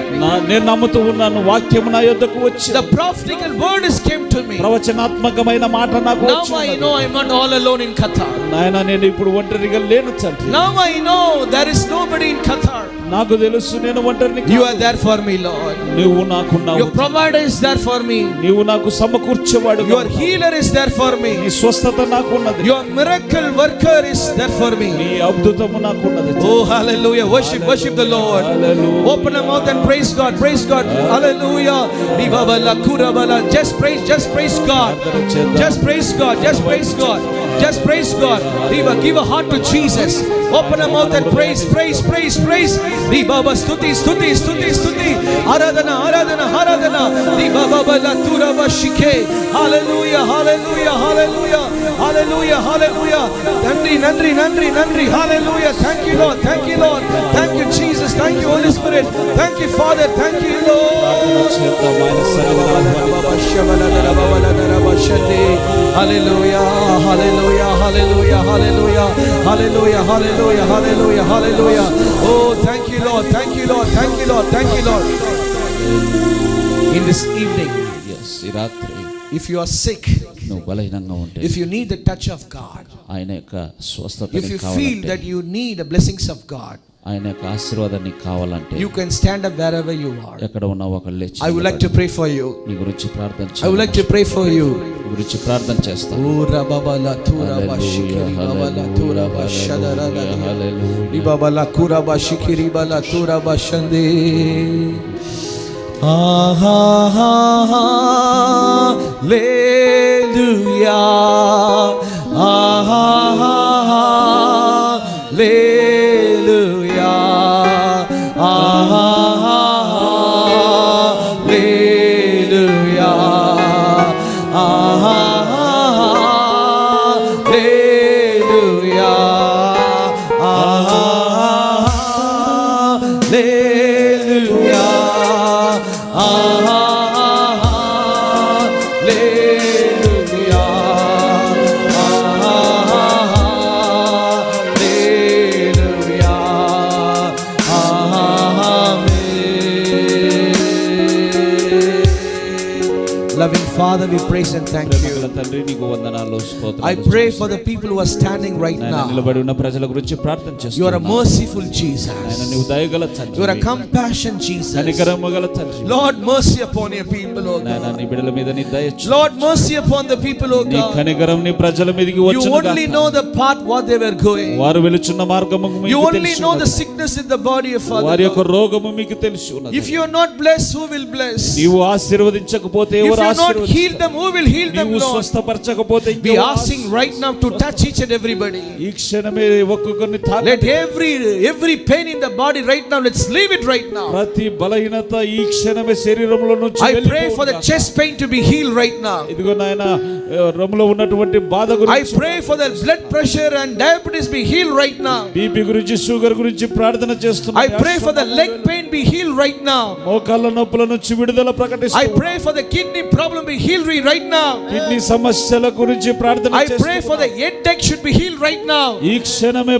నేను నమ్ముతూ ఉన్నాను వాక్యం నా యొద్దకు వచ్చి The prophetical word is came to me. ప్రవచనాత్మకమైన మాట నాకు Now వచ్చి I ఉన్నది. know I'm not all alone in Qatar. నాయనా నేను ఇప్పుడు ఒంటరిగా లేను తండ్రి. Now I know there is nobody in Qatar. నాకు తెలుసు నేను ఒంటరిని You కాదు. are there for me, Lord. నువ్వు నాకున్నావు. Your provider is there for me. నీవు నాకు సమకూర్చేవాడు. Your healer is there for నీ me. స్వస్థత నాకున్నది. Your miracle worker is there for నీ me. అద్భుతము నాకున్నది. Oh, hallelujah. Worship the Lord. Hallelujah. Open your mouth and praise God. Praise God. Hallelujah. Just praise God. Just praise God. Just praise God. Just praise God. Give a heart to Jesus. Open your mouth and praise. Stuti. Aradhana. Hallelujah. Nandri. Hallelujah. Thank you, Lord. Thank you, Jesus. Thank you, Holy Spirit. Thank you, Father. Thank you, Lord. Hallelujah. Oh, thank you, Lord. In this evening, Yes, ఈ రాత్రి if you are sick, నువ్వు బలహీనంగా ఉంటే if you need the touch of God, ఆయన యొక్క స్వస్థత if you feel that you need the blessings of God, ఆయన యొక్క ఆశీర్వాదం నీకు కావాలంటే you can stand up wherever you are. ఎక్కడ ఉన్నావు అక్కడ లేచి I would like to pray for you. నీ గురించి ప్రార్థన I would like to pray for you. నీ గురించి ప్రార్థన చేస్తాను. Ura babala tura bashikiri babala tura bashadara babala kura bashikiri bala tura bashande. Hallelujah. Hallelujah. Loving Father, we praise and thank you. ప్రేమగల తండ్రి నీకు వందనాలు స్తోత్రాలు. I pray for the people who are standing right నాయనా now. నిలబడి ఉన్న ప్రజల గురించి ప్రార్థన You are a చేస్తున్నాను. merciful నాయనా Jesus. నీవు దయగల తండ్రి. You are a compassion Jesus. కనికరము గల తండ్రి. Lord, mercy upon your people, O నాయనా God. నీ బిడ్డల మీద నీ దయ చూపు. Lord, mercy upon the people, O నీ God. కనికరం నీ ప్రజల మీదకి You వచ్చును only గాక. know the path what they were going. వారు వెలుచున్న మార్గము You మీకు only తెలుసు know the ఉన్నది. sickness in the body of వారి Father. యొక్క రోగము మీకు తెలుసు ఉన్నది. If you are not blessed, who will bless? నీవు ఆశీర్వదించకపోతే If you ఎవరు are not ఆశీర్వదిస్తారు? healed them, who will heal them, నీవు Lord? స్వస్థపరచకపోతే We are asking right now to touch each and everybody. ఈ క్షణమే ఒక్కొక్కరిని Let తాకండి. every pain in the body right now, let's leave it right now. ప్రతి బలహీనత ఈ క్షణమే శరీరంలో నుంచి I pray for వెళ్ళిపోవును the గాక. chest pain to be healed right now. ఇదిగో నాయన రొమ్ములో ఉన్నటువంటి బాధ I గురించి, pray for the blood pressure and diabetes be healed right now. BP గురించి, షుగర్ గురించి ప్రార్థన చేస్తున్నాను. I pray for the leg pain be healed right now. మోకాళ్ళ నొప్పుల నుంచి విడుదల I ప్రకటిస్తున్నాను. pray for the kidney problem be healed right now. Kidney సమస్యల గురించి ప్రార్థన I pray చేస్తున్నాను. for the headache should be healed right now. ఈ క్షణమే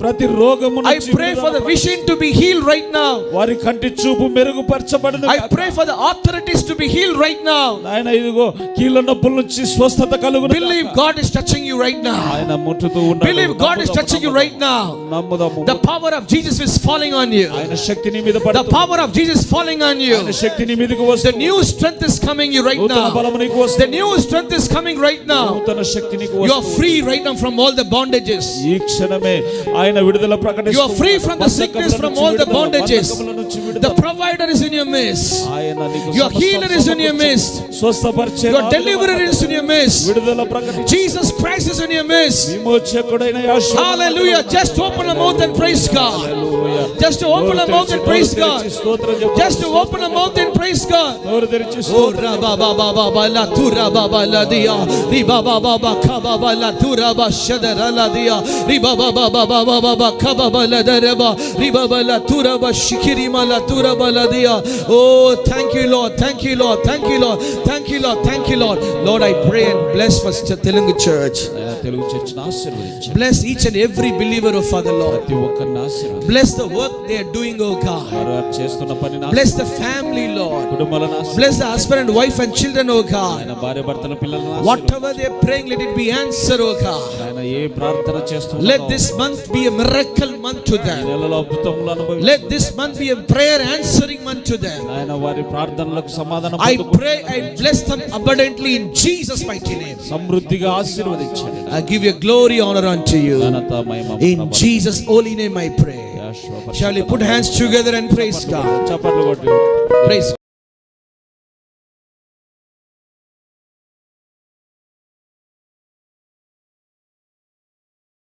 ప్రతి రోగము I నుంచి pray for the విడుదల. vision to be healed right now. వారి కంటి చూపు మెరుగుపరచబడును I గాక. pray for the arthritis to be healed right now. నాయన ఇదిగో కీళ్ళ నొప్పుల నుంచి స్వస్థత కలుగును గాక. Believe God is touching you right now. ఆయన ముట్టుతూ ఉన్నాడు. Believe God is touching you right now. నమ్ముదాము. The power of Jesus is falling on you. ఆయన శక్తి నీ మీద The పడుతుంది. power of Jesus is falling on you. ఆయన శక్తి నీ మీదకు The వస్తుంది. new strength is coming you right నూతన now. బలము నీకు The వస్తుంది. new strength is coming right now. నూతన శక్తి నీకు You are వస్తుంది. free right now from all the bondages. ఈ క్షణమే ఆయన విడుదల You ప్రకటిస్తున్నాడు. are free from the sickness, from all the bondages. బంధకముల నుంచి The విడుదల. provider is in your midst. ఆయన నీకు Your healer is in your midst. స్వస్థపరిచే Your deliverer is in your midst. midst. విడుదల ప్రకటించు. Jesus Christ is in your midst. విమోచకుడైన Yesu. Hallelujah. Just open your mouth and praise God. Hallelujah. Just to open your mouth and praise God. స్తోత్రం చెప్పు. Just to open your mouth and praise God. నోరు తెరిచి Oh raba baba baba la tura baba la dia riba baba baba kaba la tura ba shadara la dia riba baba baba baba kaba la daraba riba la tura ba shikiri ma la tura ba la dia. Oh thank you Lord, thank you Lord, thank you Lord, thank you Lord, thank you Lord. Lord, I pray and bless for Telugu church. Telugu చర్చిని ఆశీర్వదించు. Bless each and every believer, oh Father Lord. ప్రతి ఒక్కరిని ఆశీర్వదించు. Bless the work they are doing, oh God. వారు చేస్తున్న పనిని Bless the family, Lord. కుటుంబాలను ఆశీర్వదించు. Bless the husband and wife and children, oh God. ఆయన భార్య భర్తల పిల్లలను ఆశీర్వదించు. Whatever they are praying, let it be answered, oh God. ఆయన ఏ ప్రార్థన చేస్తున్నారో Let this month be a miracle month to ఈ them. నెలలో అద్భుతములు అనుభవించు. Let this month be a prayer answering month to them. ఆయన వారి ప్రార్థనలకు సమాధానం I పొందుకు. pray, I bless them abundantly in Jesus' mighty name. సమృద్ధిగా ఆశీర్వదించండి. I give you glory, honor unto you. ఘనత మహిమ In Jesus' holy name I pray. Shall we put hands together and praise God? చప్పట్లు కొట్టి Praise